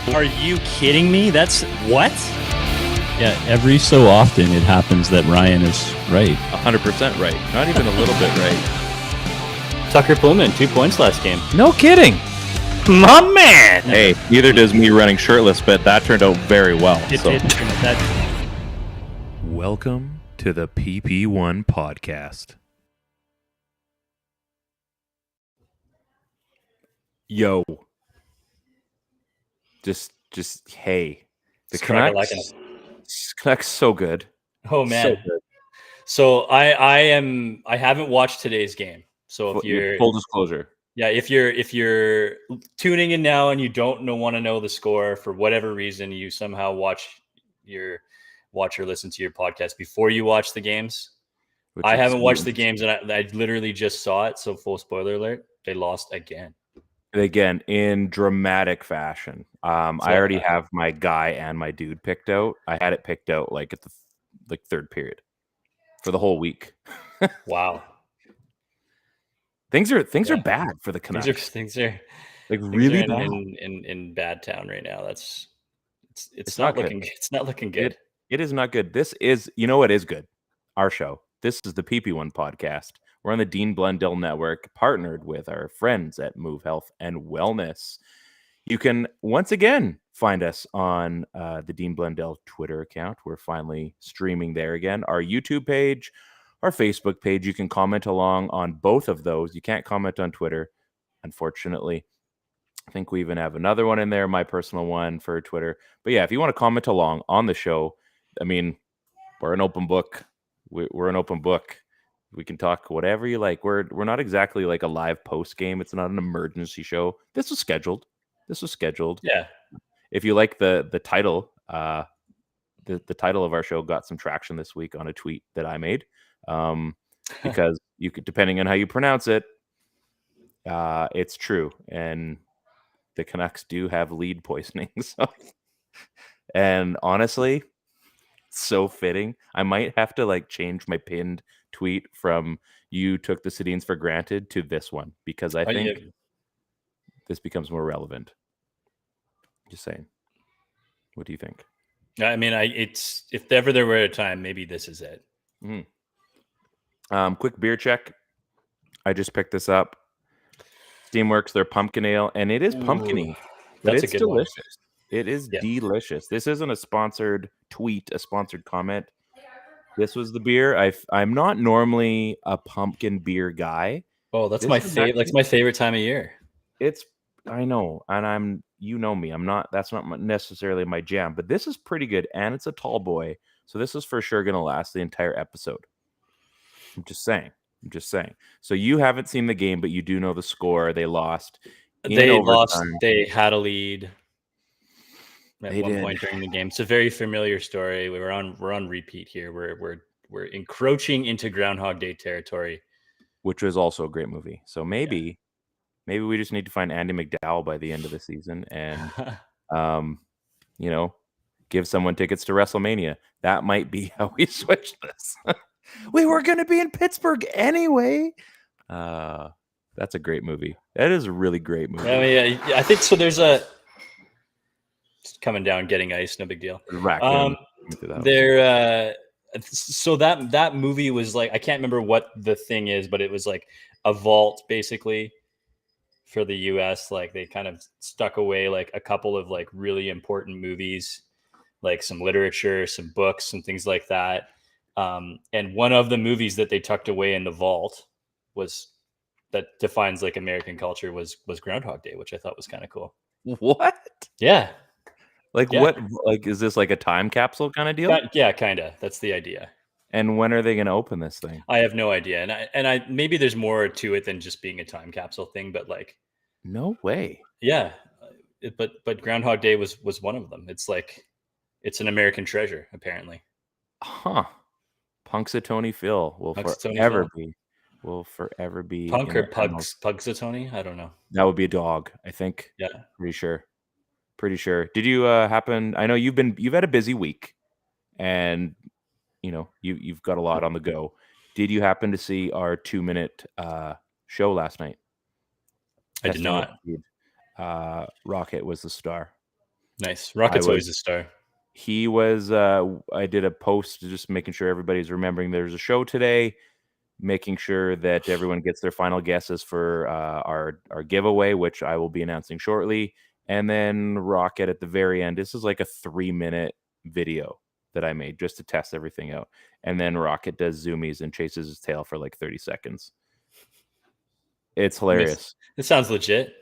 Are you kidding me? That's what? Yeah, every so often it happens that Ryan is right. 100% right. Not even a little bit right. Tucker Pullman, 2 points last game. No kidding. My man! Hey, neither does me running shirtless, but that turned out very well. Welcome to the PP1 Podcast. Yo. Just hey. The Canucks so good. Oh man. So I haven't watched today's game. So if you're full disclosure. Yeah, if you're tuning in now and you don't want to know the score for whatever reason, you somehow watch or listen to your podcast before you watch the games. I haven't watched the games, and I literally just saw it. So full spoiler alert: they lost again. Again, in dramatic fashion. I already have my guy and my dude picked out. I had it picked out like at the third period for the whole week. Wow. Things are bad for the Canucks. Things are really bad in bad town right now. It's not looking good. It's not looking good. It is not good. This is, what is good? Our show. This is the PP1 Podcast. We're on the Dean Blundell Network, partnered with our friends at Move Health and Wellness. You can once again find us on the Dean Blundell Twitter account. We're finally streaming there again. Our YouTube page, our Facebook page. You can comment along on both of those. You can't comment on Twitter, unfortunately. I think we even have another one in there, my personal one for Twitter. But yeah, if you want to comment along on the show, I mean, we're an open book. We're an open book. We can talk whatever you like. We're not exactly like a live post game. It's not an emergency show. This was scheduled. Yeah. If you like the title, the title of our show got some traction this week on a tweet that I made. Because you could, depending on how you pronounce it, it's true. And the Canucks do have lead poisoning. So, and honestly, so fitting. I might have to change my pinned tweet from "you took the Sedins for granted" to this one, because I think this becomes more relevant. Just saying. What do you think? I mean, if ever there were a time, maybe this is it. Quick beer check. I just picked this up. Steamworks, their pumpkin ale, and it is pumpkin-y. That's a good delicious. one. It is delicious. This isn't a sponsored tweet, a sponsored comment. This was the beer. I'm not normally a pumpkin beer guy. Oh, that's my favorite. That's my favorite time of year. I know, and you know me. That's not necessarily my jam, but this is pretty good, and it's a tall boy, so this is for sure going to last the entire episode. I'm just saying. So you haven't seen the game, but you do know the score. They lost. They had a lead at one point during the game. It's a very familiar story. We're on repeat here. We're encroaching into Groundhog Day territory, which was also a great movie. So maybe we just need to find Andy McDowell by the end of the season and give someone tickets to WrestleMania. That might be how we switch this. We were going to be in Pittsburgh anyway. That's a great movie. That is a really great movie. I think so. There's coming down, getting ice, no big deal. So that movie was I can't remember what the thing is, but it was like a vault basically for the US. They kind of stuck away a couple of really important movies, some literature, some books, some things like that. And one of the movies that they tucked away in the vault that defines American culture was Groundhog Day, which I thought was kind of cool. What? Yeah. What? Is this a time capsule kind of deal? Yeah, kind of. That's the idea. And when are they going to open this thing? I have no idea. And I maybe there's more to it than just being a time capsule thing, but no way. Yeah. But Groundhog Day was one of them. It's an American treasure, apparently. Huh. Punxsutawney Phil will forever be Punk or Punxsutawney? I don't know. That would be a dog, I think. Yeah. Pretty sure. Did you happen? I know you've had a busy week, and you've got a lot on the go. Did you happen to see our 2-minute show last night? I did not. Rocket was the star. Nice. Rocket's always a star. He was. I did a post just making sure everybody's remembering there's a show today, making sure that everyone gets their final guesses for our giveaway, which I will be announcing shortly. And then Rocket at the very end. This is like a 3-minute video that I made just to test everything out. And then Rocket does zoomies and chases his tail for like 30 seconds. It's hilarious. It sounds legit.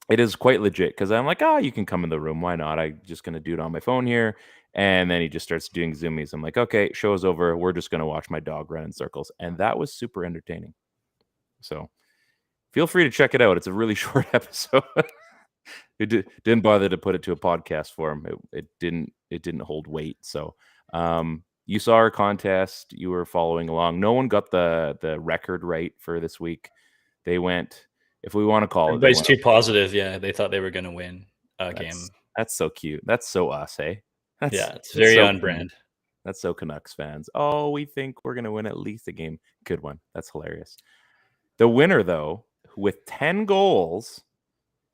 It is quite legit because I'm like, you can come in the room. Why not? I'm just going to do it on my phone here. And then he just starts doing zoomies. I'm like, okay, show's over. We're just going to watch my dog run in circles. And that was super entertaining. So feel free to check it out. It's a really short episode. Didn't bother to put it to a podcast form. It didn't hold weight. So you saw our contest. You were following along. No one got the record right for this week. They went, if we want to call everybody's too positive. Yeah, they thought they were going to win a game. That's so cute. That's so us, hey? It's very so on brand. That's so Canucks fans. Oh, we think we're going to win at least a game. Good one. That's hilarious. The winner, though, with 10 goals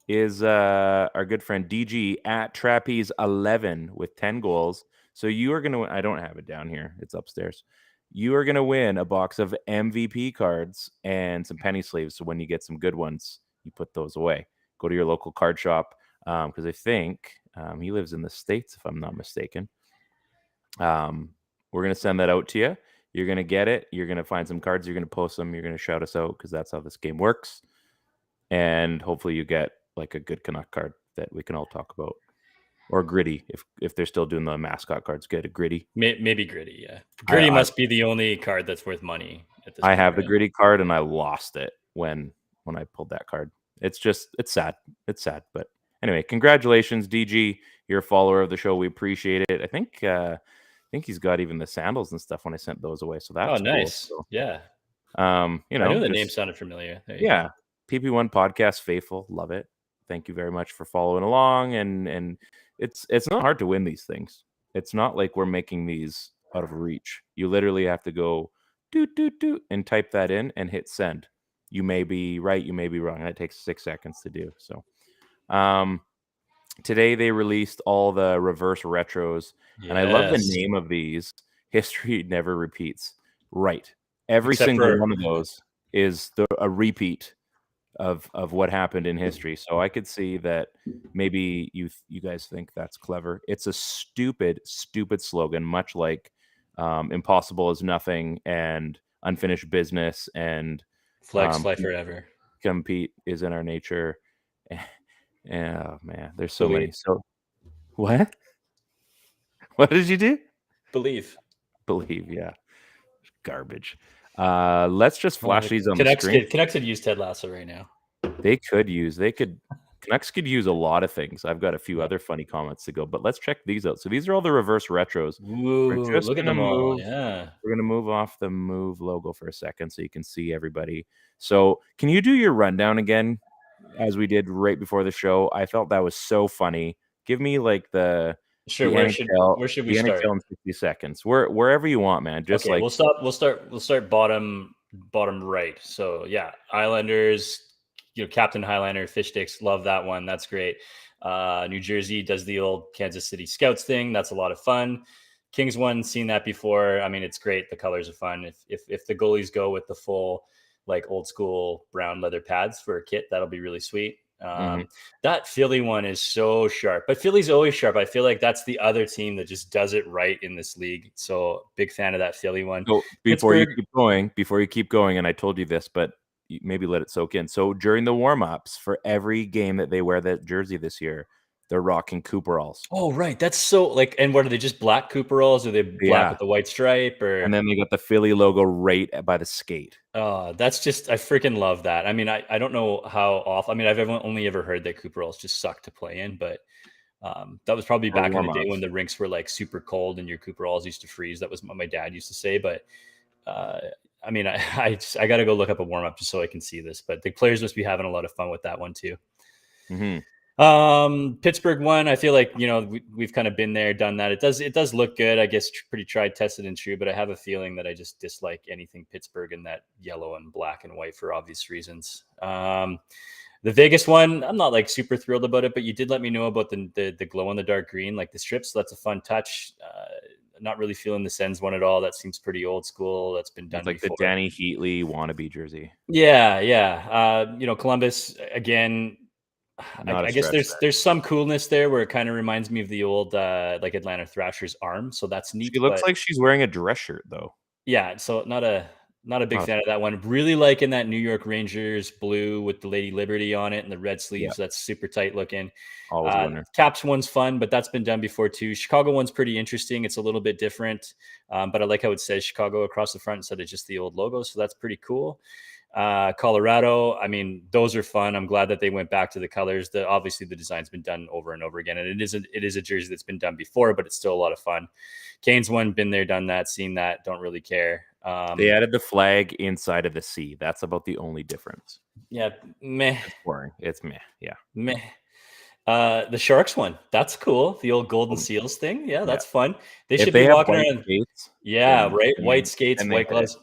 is our good friend DG at Trapeze11 with 10 goals. So you are going to, I don't have it down here. It's upstairs. You are going to win a box of MVP cards and some penny sleeves. So when you get some good ones, you put those away. Go to your local card shop because I think he lives in the States, if I'm not mistaken. We're going to send that out to you. You're going to get it. You're going to find some cards. You're going to post them. You're going to shout us out because that's how this game works. And hopefully you get like a good Canuck card that we can all talk about. Or Gritty, if they're still doing the mascot cards. Get a Gritty. Maybe Gritty, yeah. Gritty must be the only card that's worth money at this point. I have the Gritty card and I lost it when I pulled that card. It's sad. It's sad. But anyway, congratulations, DG. You're a follower of the show. We appreciate it. I think he's got even the sandals and stuff when I sent those away. So that's nice. Cool. So, yeah. I knew the name sounded familiar. Yeah. PP1 Podcast faithful. Love it. Thank you very much for following along. And it's not hard to win these things. It's not like we're making these out of reach. You literally have to go do and type that in and hit send. You may be right, you may be wrong, and it takes 6 seconds to do. So today they released all the reverse retros, and I love the name of these. History never repeats. Right. Every single one of those is a repeat of what happened in history. So I could see that maybe you guys think that's clever. It's a stupid slogan, much like impossible is nothing and unfinished business and flex fly forever. Compete is in our nature. Oh man, there's so many. So what did you do? Believe, yeah. Garbage. Let's just flash these on the screen. Canucks could use Ted Lasso right now. Canucks could use a lot of things. I've got a few other funny comments to go, but let's check these out. So these are all the reverse retros. Look at them all. Yeah. We're going to move off the Move logo for a second so you can see everybody. So can you do your rundown again as we did right before the show? I felt that was so funny. Give me like the where should we start? In 60 seconds. Wherever you want, man. Just okay, we'll start bottom right. So yeah, Islanders, Captain Highlander, fish sticks, love that one. That's great. New Jersey does the old Kansas City Scouts thing. That's a lot of fun. Kings one, seen that before. I mean, it's great. The colors are fun. If the goalies go with the full like old school brown leather pads for a kit, that'll be really sweet. That Philly one is so sharp, but Philly's always sharp. I feel like that's the other team that just does it right in this league. So big fan of that Philly one. So before you keep going, and I told you this, but maybe let it soak in. So during the warm-ups for every game that they wear that jersey this year, they're rocking Cooperalls. Oh, right. That's so like, and what are they, just black Cooperalls? Or are they black with the white stripe? And then they got the Philly logo right by the skate. Oh, that's just, I freaking love that. I mean, I don't know how often, I mean, I've only ever heard that Cooperalls just suck to play in, but that was probably back in the day when the rinks were like super cold and your Cooperalls used to freeze. That was what my dad used to say, but I mean, I got to go look up a warm-up just so I can see this, but the players must be having a lot of fun with that one too. Pittsburgh one, I feel like, we've kind of been there, done that. It does look good. I guess pretty tried, tested and true, but I have a feeling that I just dislike anything Pittsburgh in that yellow and black and white for obvious reasons. The Vegas one, I'm not like super thrilled about it, but you did let me know about the glow in the dark green, like the strips. So that's a fun touch. Not really feeling the Sens one at all. That seems pretty old school. That's been done It's like before. the Danny Heatley wannabe jersey. Yeah. Columbus again. Not I a guess stretch there's some coolness there where it kind of reminds me of the old like Atlanta Thrashers arm. So that's neat. She looks but like she's wearing a dress shirt though. yeah, so not a big Not a fan of that one. Really liking that New York Rangers blue with the Lady Liberty on it and the red Yeah, sleeves. That's super tight looking. always a winner. Caps one's fun, but that's been done before too. Chicago one's pretty interesting. It's a little bit different, but I like how it says Chicago across the front instead of just the old logo. So that's pretty cool. Colorado, I mean, those are fun. I'm glad that they went back to the colors. Obviously the design's been done over and over again, and it is a jersey that's been done before, but it's still a lot of fun. Canes one, been there, done that, seen that, don't really care. They added the flag inside of the C. That's about the only difference. Yeah, meh. It's boring. It's meh. Yeah. Meh. The Sharks one, that's cool. The old Golden Seals thing. Yeah, that's fun. They should be walking around. Skates, yeah, right. then White skates, they white hit it. gloves,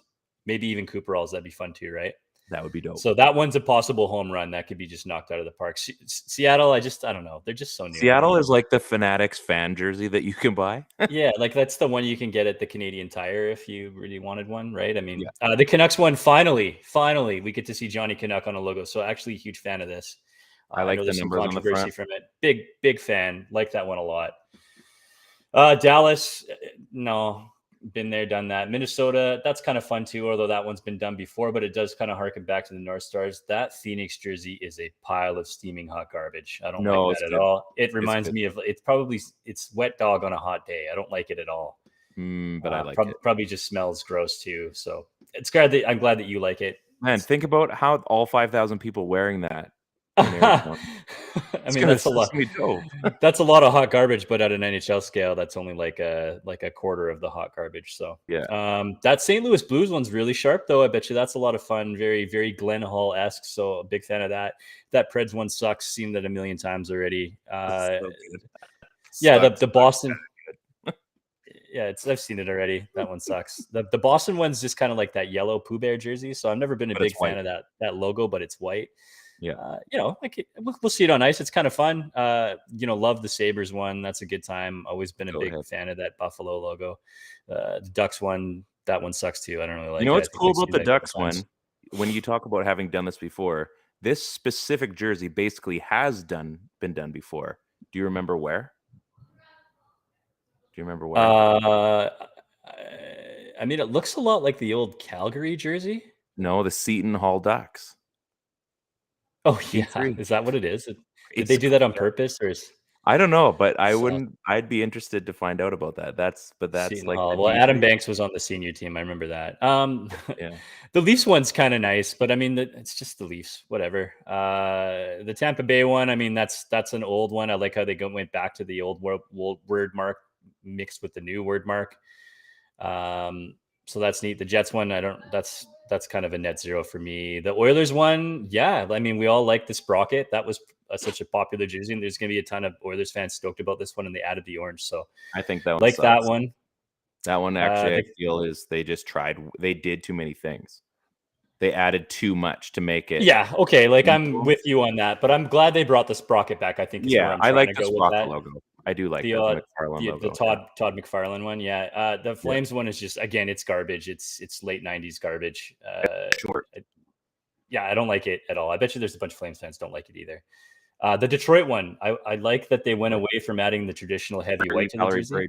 maybe even Cooperalls. That'd be fun too, right? That would be dope. So that one's a possible home run that could be just knocked out of the park. Seattle, I don't know. They're just so new. Seattle is like the Fanatics fan jersey that you can buy. Yeah, like that's the one you can get at the Canadian Tire if you really wanted one, right? I mean, Yeah. the Canucks one, finally, we get to see Johnny Canuck on a logo. So actually a huge fan of this. I like know the there's some numbers on the controversy front. from it. Big fan. Like that one a lot. Dallas, no, been there, done that. Minnesota, that's kind of fun too, although that one's been done before, but it does kind of harken back to the North Stars. That Phoenix jersey is a pile of steaming hot garbage. I don't like that at all. It reminds me of it's wet dog on a hot day. I don't like it at all. But I like it. Probably just smells gross too. So I'm glad that you like it. Man, think about how all 5,000 people wearing that. I mean, that's a lot. That's a lot of hot garbage, but at an NHL scale, that's only like a quarter of the hot garbage. So yeah, that St. Louis Blues one's really sharp, though. I bet you that's a lot of fun. Very, very Glenn Hall-esque. So a big fan of that. That Preds one sucks. Seen that a million times already. Yeah, the Boston. Yeah, I've seen it already. That one sucks. The Boston one's just kind of like that yellow Pooh Bear jersey. So I've never been a big fan of that logo, but it's white. Yeah, we'll see it on ice. It's kind of fun. Love the Sabres one. That's a good time. Always been a big fan of that Buffalo logo. The Ducks one, that one sucks too. I don't really like it. You know what's cool about the Ducks one? When you talk about having done this before, this specific jersey basically has been done before. Do you remember where? I mean, it looks a lot like the old Calgary jersey. No, the Seton Hall Ducks. Oh yeah, is that what it is? Did they do that on purpose, or is? I don't know, but I'd be interested to find out about that. That's Seton like Hall. Well, Adam Banks was on the senior team. I remember that. Yeah. The Leafs one's kind of nice, but I mean, it's just the Leafs. Whatever. The Tampa Bay one. I mean, that's an old one. I like how they went back to the old word mark mixed with the new word mark. So that's neat. The Jets one, that's kind of a net zero for me. The Oilers one, yeah. I mean, we all like the sprocket. That was such a popular jersey, and there's going to be a ton of Oilers fans stoked about this one, and they added the orange. So I think that one like sucks. that one. That one actually, I feel is they just tried. They did too many things. They added too much to make it. Yeah. Okay. Like I'm with you on that, but I'm glad they brought the sprocket back. I think. I like the sprocket logo. I do like the Todd McFarlane one. Yeah. The Flames one is just, again, it's garbage. It's late 90s garbage. Short. I don't like it at all. I bet you there's a bunch of Flames fans don't like it either. The Detroit one, I like that they went away from adding the traditional heavy white to the jersey.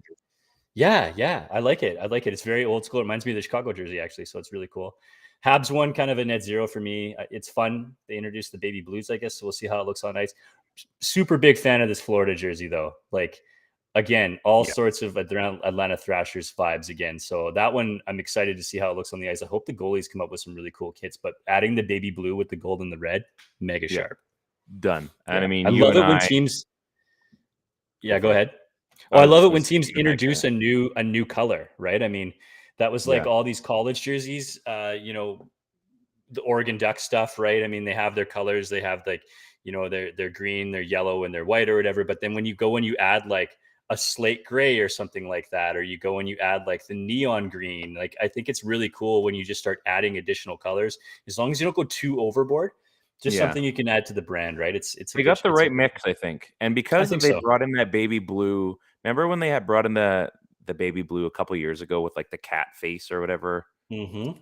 Yeah. I like it. It's very old school. It reminds me of the Chicago jersey, actually. So it's really cool. Habs one, kind of a net zero for me. It's fun. They introduced the baby blues, I guess. So we'll see how it looks on ice. Super big fan of this Florida jersey, though. Like, again, all sorts of Atlanta Thrashers vibes again. So that one, I'm excited to see how it looks on the ice. I hope the goalies come up with some really cool kits, but adding the baby blue with the gold and the red, mega sharp. Done. And I mean, I love it when teams. Yeah, go ahead. Oh, I love it when teams introduce a new color, right? I mean, that was like all these college jerseys, the Oregon Duck stuff, right? I mean, they have their colors, they have like, they're green, they're yellow, and they're white or whatever. But then when you go and you add like a slate gray or something like that, or you go and you add like the neon green, like I think it's really cool when you just start adding additional colors, as long as you don't go too overboard. Just something you can add to the brand, right? It's they got the right mix, I think. And because think they so. brought in that baby blue, remember when they had brought in the baby blue a couple years ago with like the cat face or whatever? And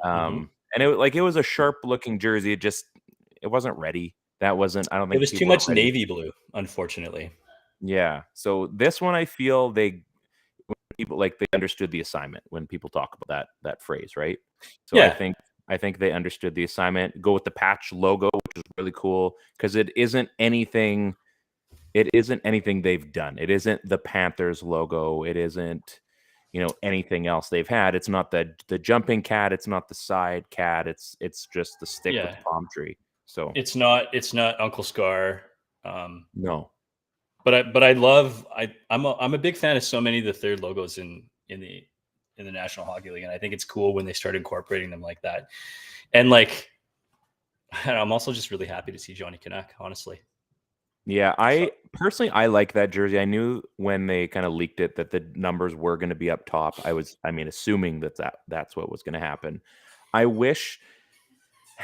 it was a sharp looking jersey. It wasn't ready. That wasn't, I don't think It was too people were much ready. navy blue, unfortunately. Yeah. So this one, I feel people like they understood the assignment when people talk about that phrase, right? So Yeah. I think they understood the assignment. Go with the patch logo, which is really cool because it isn't anything they've done. It isn't the Panthers logo. It isn't, anything else they've had. It's not the jumping cat. It's not the side cat. It's just the stick with the palm tree. So it's not Uncle Scar. No. But I'm a big fan of so many of the third logos in the National Hockey League, and I think it's cool when they start incorporating them like that. And like, I'm also just really happy to see Johnny Canuck, honestly. Yeah, I like that jersey. I knew when they kind of leaked it that the numbers were going to be up top. Assuming that's what was going to happen. I wish,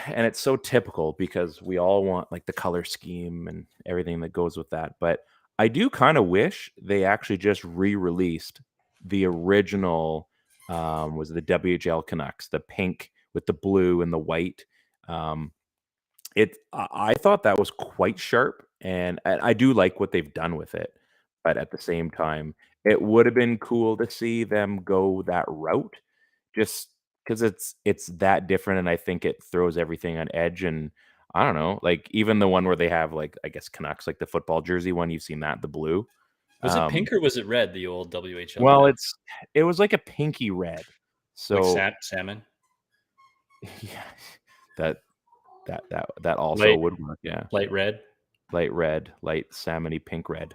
and it's so typical because we all want like the color scheme and everything that goes with that, but I do kind of wish they actually just re-released the original was the WHL Canucks, the pink with the blue and the white. I thought that was quite sharp, and I do like what they've done with it. But at the same time, it would have been cool to see them go that route, just because it's that different, and I think it throws everything on edge. And I don't know, like even the one where they have like I guess Canucks, like the football jersey one, you've seen that, the blue. Was it pink or was it red? The old WHL. Well, it was like a pinky red, so like salmon. Yeah, that also would work. Yeah, light red, light salmony pink red.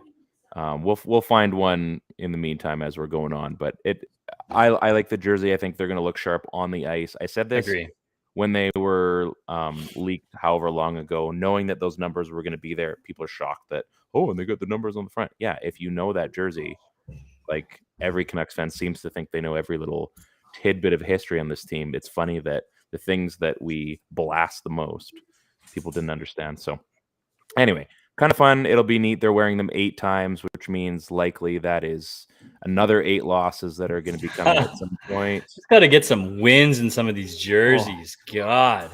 We'll find one in the meantime as we're going on. But I like the jersey. I think they're going to look sharp on the ice. I said this when they were leaked however long ago, knowing that those numbers were going to be there. People are shocked that and they got the numbers on the front. Yeah, if you know that jersey, like every Canucks fan seems to think they know every little tidbit of history on this team. It's funny that the things that we blast the most, people didn't understand. So anyway, kind of fun. It'll be neat. They're wearing them 8 times, which means likely that is another 8 losses that are going to be coming at some point. Just got to get some wins in some of these jerseys. God.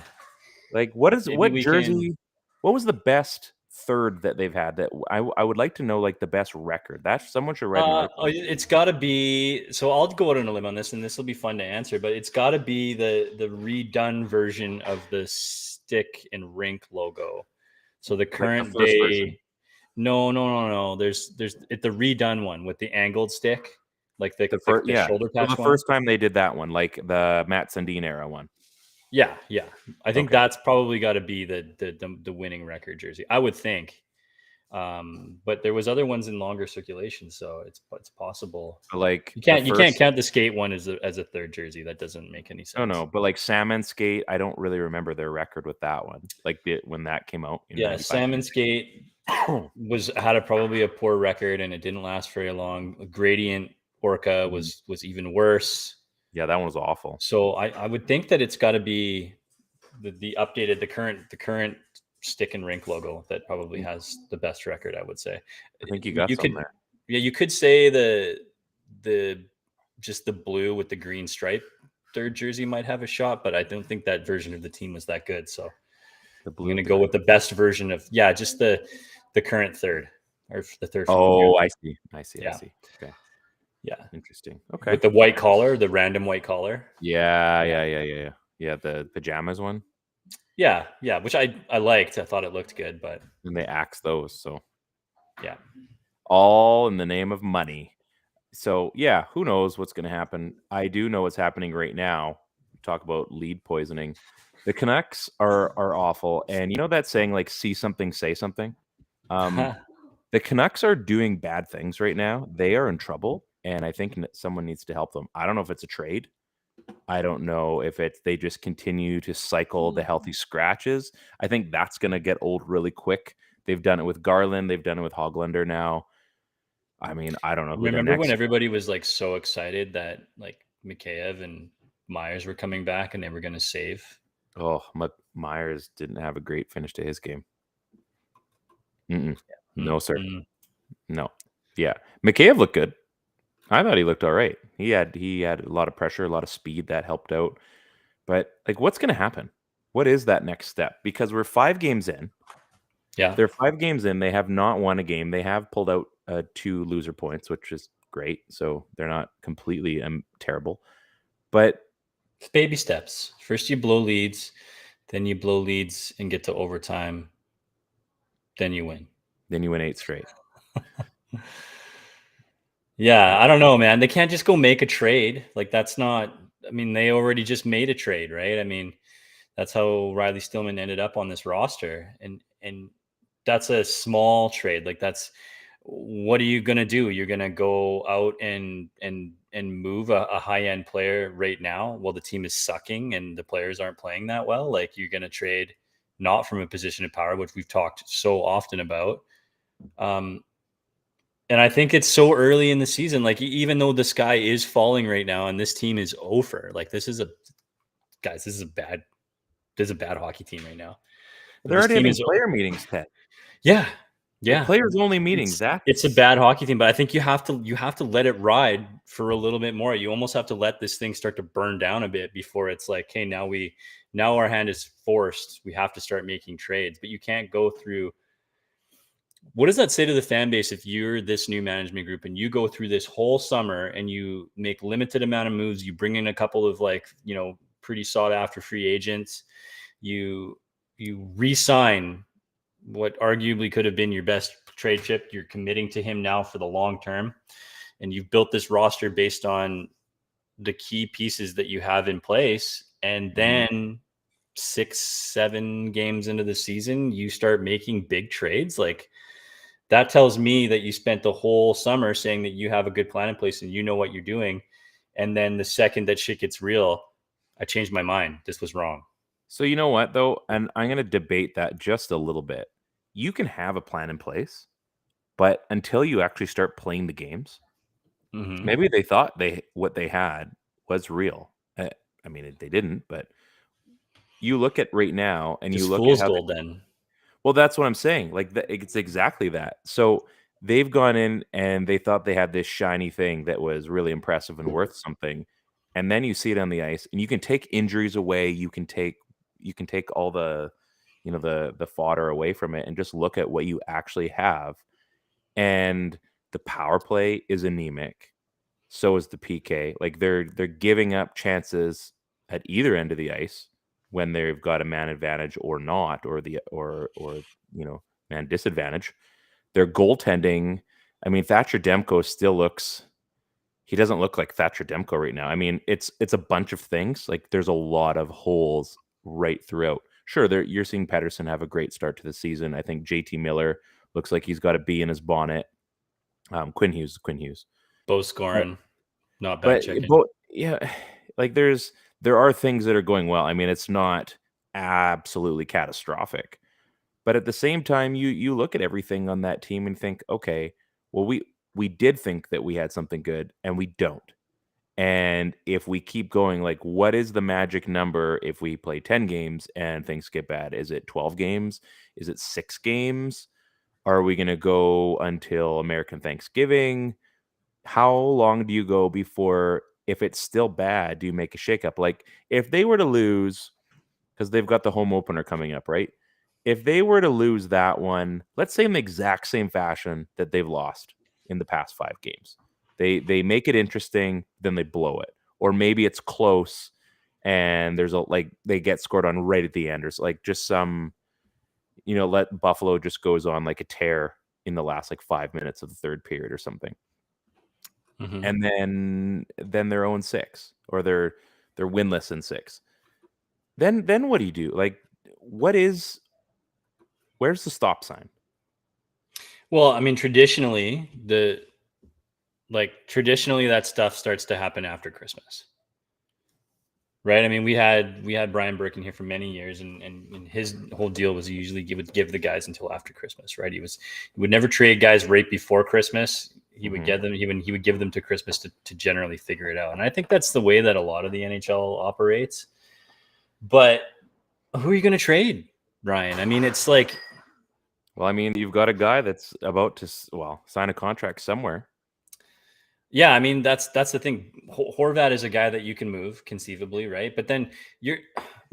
Like what jersey? What was the best third that they've had? That I would like to know, like the best record. That's someone should write. It's got to be. So I'll go out on a limb on this, and this will be fun to answer. But it's got to be the redone version of the stick and rink logo. So the current day. No. There's the redone one with the angled stick, like the shoulder patch. The first time they did that one, like the Matt Sundin era one. Yeah. I think that's probably got to be the winning record jersey, I would think. But there was other ones in longer circulation, so it's possible. Like you can't count the skate one as a third jersey. That doesn't make any sense. No, but like Salmon Skate, I don't really remember their record with that one. Like when that came out. Salmon Skate had probably a poor record, and it didn't last very long. Gradient Orca was even worse. Yeah, that one was awful. So I would think that it's got to be the updated, the current stick and rink logo that probably has the best record, I would say. I think you got some there. Yeah, you could say the just the blue with the green stripe third jersey might have a shot, but I don't think that version of the team was that good. So I'm going to go with the best version of just the current third or the third. Oh, I see. Okay. Yeah. Interesting. Okay. With the white collar, the random white collar. Yeah. Yeah, the pajamas one. Yeah, which I liked. I thought it looked good, but and they axed those, so yeah. All in the name of money. So yeah, who knows what's going to happen? I do know what's happening right now. Talk about lead poisoning. The Canucks are awful, and you know that saying like "see something, say something." The Canucks are doing bad things right now. They are in trouble, and I think someone needs to help them. I don't know if it's a trade. I don't know if they just continue to cycle the healthy scratches. I think that's going to get old really quick. They've done it with Garland. They've done it with Hoglander now. I mean, I don't know. Remember when everybody was like so excited that like Mikheyev and Myers were coming back and they were going to save Oh, Myers didn't have a great finish to his game. No, sir. No. Yeah. Mikheyev looked good. I thought he looked all right. He had a lot of pressure, a lot of speed that helped out. But like, what's going to happen? What is that next step? Because we're 5 games in. Yeah. They're 5 games in. They have not won a game. They have pulled out 2 loser points, which is great. So they're not completely terrible. But it's baby steps. First you blow leads, then you blow leads and get to overtime. Then you win. Then you win 8 straight. Yeah, I don't know, man. They can't just go make a trade. Like that's not. I mean, they already just made a trade, right? I mean, that's how Riley Stillman ended up on this roster, and that's a small trade. Like that's what are you gonna do? You're gonna go out and move a high end player right now while the team is sucking and the players aren't playing that well. Like you're gonna trade not from a position of power, which we've talked so often about. And I think it's so early in the season. Like even though the sky is falling right now, and this team is over. Like this is a bad hockey team right now. They're already having player meetings, Ted. Yeah. Like players only meetings. It's a bad hockey team, but I think you have to let it ride for a little bit more. You almost have to let this thing start to burn down a bit before it's like, hey, now our hand is forced. We have to start making trades, but you can't go through. What does that say to the fan base if you're this new management group and you go through this whole summer and you make limited amount of moves, you bring in a couple of pretty sought after free agents, you re-sign what arguably could have been your best trade chip, you're committing to him now for the long term, and you've built this roster based on the key pieces that you have in place, and then 6-7 games into the season you start making big trades. Like that tells me that you spent the whole summer saying that you have a good plan in place and you know what you're doing. And then the second that shit gets real, I changed my mind. This was wrong. So you know what, though? And I'm going to debate that just a little bit. You can have a plan in place, but until you actually start playing the games, maybe they thought what they had was real. I mean, they didn't, but you look at right now and just you look fool's at how gold then. Well, that's what I'm saying. Like it's exactly that. So they've gone in and they thought they had this shiny thing that was really impressive and worth something. And then you see it on the ice and you can take injuries away. You can take all the, the fodder away from it and just look at what you actually have. And the power play is anemic. So is the PK. Like they're giving up chances at either end of the ice when they've got a man advantage or not, or man disadvantage. Their goaltending, I mean, Thatcher Demko he doesn't look like Thatcher Demko right now. I mean, it's a bunch of things. Like there's a lot of holes right throughout. Sure, you're seeing Pettersson have a great start to the season. I think JT Miller looks like he's got a bee in his bonnet. Quinn Hughes. Both scoring, not bad checking. Yeah, like there are things that are going well. I mean, it's not absolutely catastrophic. But at the same time, you look at everything on that team and think, okay, well, we did think that we had something good, and we don't. And if we keep going, like, what is the magic number if we play 10 games and things get bad? Is it 12 games? Is it 6 games? Are we going to go until American Thanksgiving? How long do you go before, if it's still bad, do you make a shakeup? Like, if they were to lose, because they've got the home opener coming up, right? If they were to lose that one, let's say in the exact same fashion that they've lost in the past 5 games, they make it interesting, then they blow it. Or maybe it's close and there's they get scored on right at the end, or like just some, let Buffalo just goes on like a tear in the last 5 minutes of the third period or something. And then they're 0-6, or they're winless in 6. Then what do you do? Like, where's the stop sign? Well, I mean, traditionally that stuff starts to happen after Christmas, right? I mean, we had Brian Burke in here for many years, and his whole deal was he usually would give the guys until after Christmas, right? He would never trade guys right before Christmas. He would get them. He would give them to Christmas to generally figure it out. And I think that's the way that a lot of the NHL operates. But Who are you going to trade, Ryan? I mean, it's like, Well, I mean, you've got a guy that's about to sign a contract somewhere. yeah, I mean, that's the thing. Horvat is a guy that you can move conceivably, right? But then And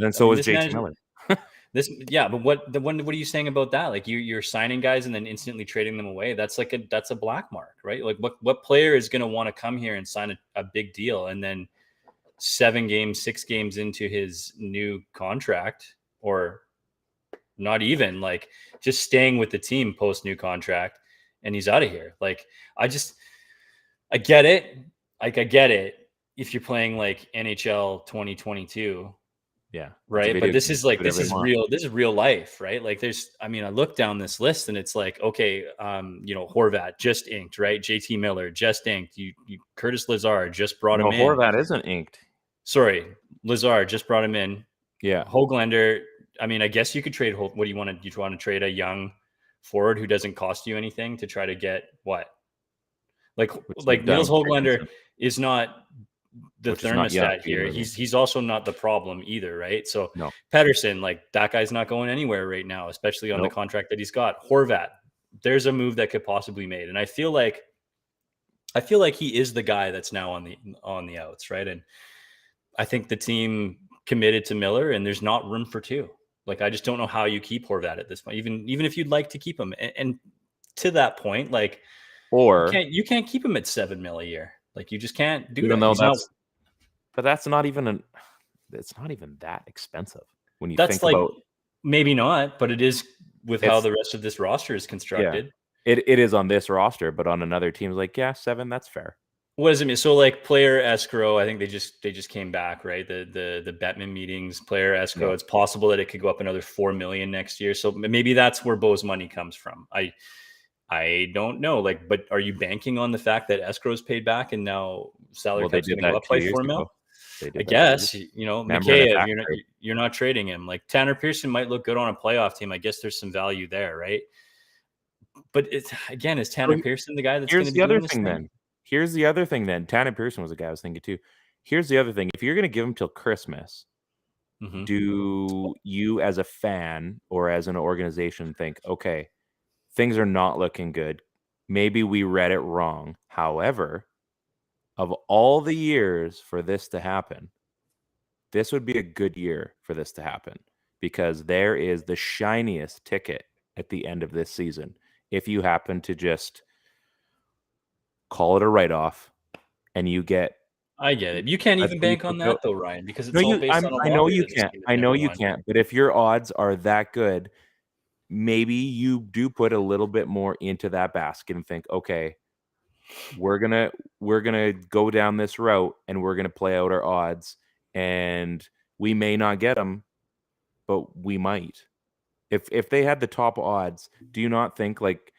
I so mean, is this JT management, Miller. but what are you saying about that? Like you're signing guys and then instantly trading them away. That's that's a black mark, right? Like what player is going to want to come here and sign a big deal and then 6 games into his new contract, or not even, like, just staying with the team post new contract, and he's out of here. Like, I get it. Like, I get it if you're playing like NHL 2022, Yeah, right? But this game. is like Do whatever they want. this is real life, right? Like, I mean, I look down this list and it's like, okay, Horvat just inked, right? JT Miller just inked. You Curtis Lazar just brought No, him in. Horvat isn't inked. Sorry, Lazar just brought him in. Yeah. Hoglander, I mean, I guess you could trade. What do you want to? You want to trade a young forward who doesn't cost you anything to try to get what? Like Niels Hoglander is not the thermostat here. He's also not the problem either, right? So no. Pettersson, like, that guy's not going anywhere right now, especially on the contract that he's got. Horvat, there's a move that could possibly be made, and I feel like he is the guy that's now on the outs, right? And I think the team committed to Miller, and there's not room for two. Like, I just don't know how you keep Horvat at this point, even if you'd like to keep him. And to that point, like, or you can't keep him at $7 million a year. Like, you just can't do even that. But that's not even it's not even that expensive when you think like, about. Maybe not, but it is with how the rest of this roster is constructed. Yeah, it is on this roster, but on another team's like, yeah, 7, that's fair. What does it mean? So, like, player escrow, I think they just came back, right? The Bettman meetings, player escrow. Yeah. It's possible that it could go up another $4 million next year. So maybe that's where Bo's money comes from. I don't know. Like, but are you banking on the fact that escrow is paid back and now salary cap's going to go up by $4 million? I guess, Mikheyev, you're not trading him. Like, Tanner Pearson might look good on a playoff team. I guess there's some value there, right? But is Tanner Pearson the guy that's going to be doing this thing? Here's the other thing then. Tanner Pearson was a guy I was thinking too. Here's the other thing. If you're going to give him till Christmas, do you as a fan or as an organization think, okay, things are not looking good. Maybe we read it wrong. However, of all the years for this to happen, this would be a good year for this to happen because there is the shiniest ticket at the end of this season. If you happen to just call it a write-off and you get... I get it. You can't even bank on that though, Ryan, because it's all based on a I know you can't. I know you can't. But if your odds are that good, maybe you do put a little bit more into that basket and think, okay, we're gonna go down this route and we're gonna play out our odds, and we may not get them, but we might. If they had the top odds, do you not think, like,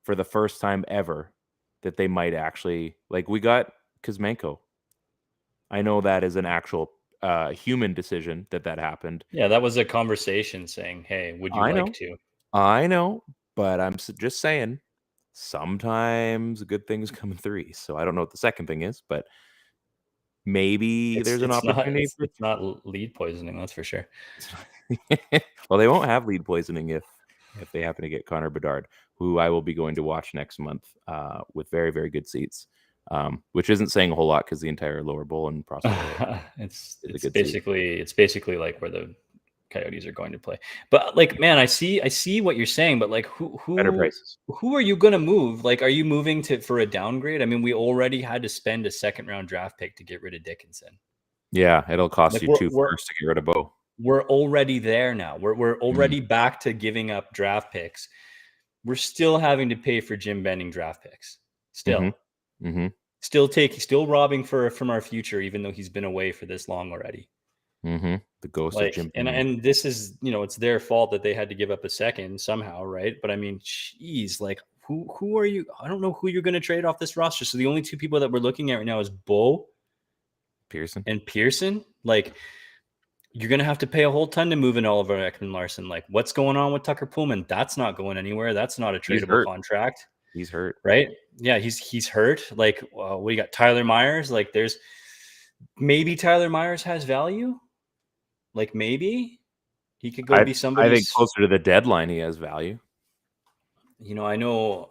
for the first time ever, that they might actually, like, we got Kuzmenko. I know that is an actual human decision that happened. Yeah, that was a conversation saying, hey, would you like to? I know, but I'm just saying, sometimes good things come in threes. So I don't know what the second thing is, but maybe there's an opportunity. It's not lead poisoning, that's for sure. Well, they won't have lead poisoning if they happen to get Connor Bedard, who I will be going to watch next month with very, very good seats, which isn't saying a whole lot because the entire lower bowl and process. it's basically like where the Coyotes are going to play. But, like, man, I see what you're saying, but, like, who better prices? Who are you going to move? Like, are you moving for a downgrade? I mean, we already had to spend a second-round draft pick to get rid of Dickinson. Yeah, it'll cost you 2 firsts to get rid of Bo. We're already there now. We're already back to giving up draft picks. We're still having to pay for Jim Benning draft picks. Still. Still robbing from our future, even though he's been away for this long already. The ghost of Jim Benning. And this is, it's their fault that they had to give up a second somehow, right? But I mean, geez, like, who are you? I don't know who you're going to trade off this roster. So the only two people that we're looking at right now is Bo and Pearson. Like, you're going to have to pay a whole ton to move in Oliver Ekman-Larsson. Like, what's going on with Tucker Pullman? That's not going anywhere. That's not a tradable contract. He's hurt. Right? Yeah, he's hurt. Like, we got Tyler Myers. Like, there's maybe Tyler Myers has value. Like, maybe He could go be I somebody's. think closer to the deadline, he has value. I know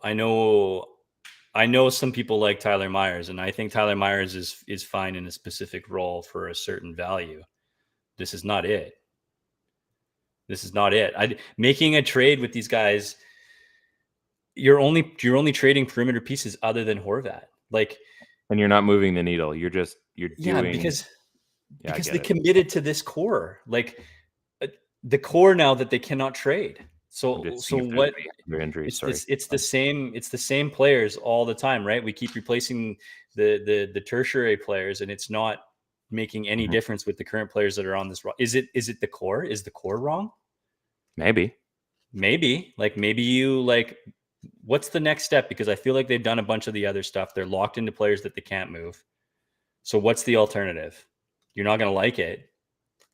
some people like Tyler Myers, and I think Tyler Myers is fine in a specific role for a certain value. This is not it. Making a trade with these guys, you're only trading perimeter pieces other than Horvat. Like, and you're not moving the needle. You're doing because they committed to this core, like the core now that they cannot trade. So what? It's the same players all the time, right? We keep replacing the tertiary players, and it's not making any difference with the current players that are on this. Is it the core? Is the core wrong? Maybe. Like maybe you like. What's the next step? Because I feel like they've done a bunch of the other stuff. They're locked into players that they can't move. So what's the alternative? You're not going to like it.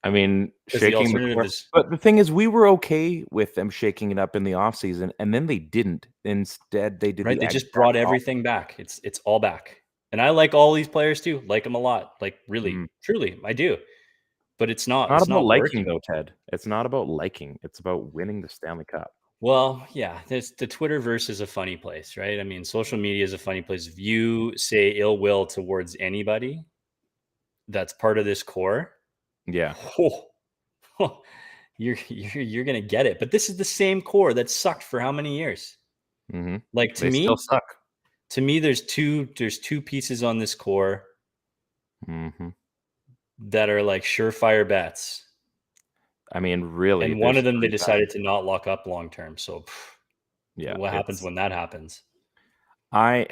I mean, shaking the core. But the thing is, we were okay with them shaking it up in the offseason, and then they didn't. Instead, they did. Right, they just brought everything back. It's all back. And I like all these players too. Like them a lot. Like really, truly, I do. But it's not about liking working. though, Ted. It's not about liking. It's about winning the Stanley Cup. Well, yeah, the Twitterverse is a funny place, right? I mean, social media is a funny place. If you say ill will towards anybody that's part of this core, yeah, you're gonna get it. But this is the same core that sucked for how many years? Like to me, still suck. To me, there's two pieces on this core that are like surefire bets. I mean, really, and one of them they decided to not lock up long term. So, yeah, what happens when that happens? I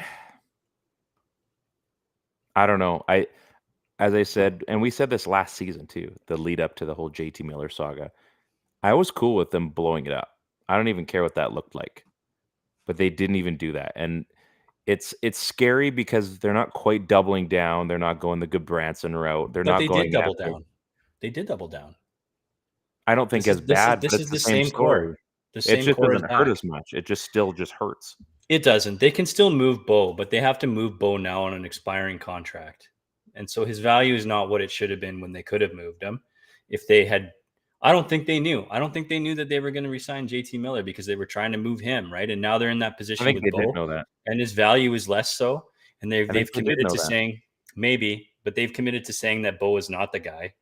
don't know. As I said, and we said this last season too, the lead up to the whole JT Miller saga, I was cool with them blowing it up. I don't even care what that looked like, but they didn't even do that. And it's scary because they're not quite doubling down. They're not going the Goodbranson route. They did double down. They did double down. I don't think bad. This is the same core. It just doesn't hurt as much. It just still hurts. It doesn't. They can still move Bo, but they have to move Bo now on an expiring contract. And so his value is not what it should have been when they could have moved him. If they had, I don't think they knew that they were going to resign JT Miller because they were trying to move him, right? And now they're in that position with Bo, did know that. And his value is less so. And they've committed to saying but they've committed to saying that Bo is not the guy.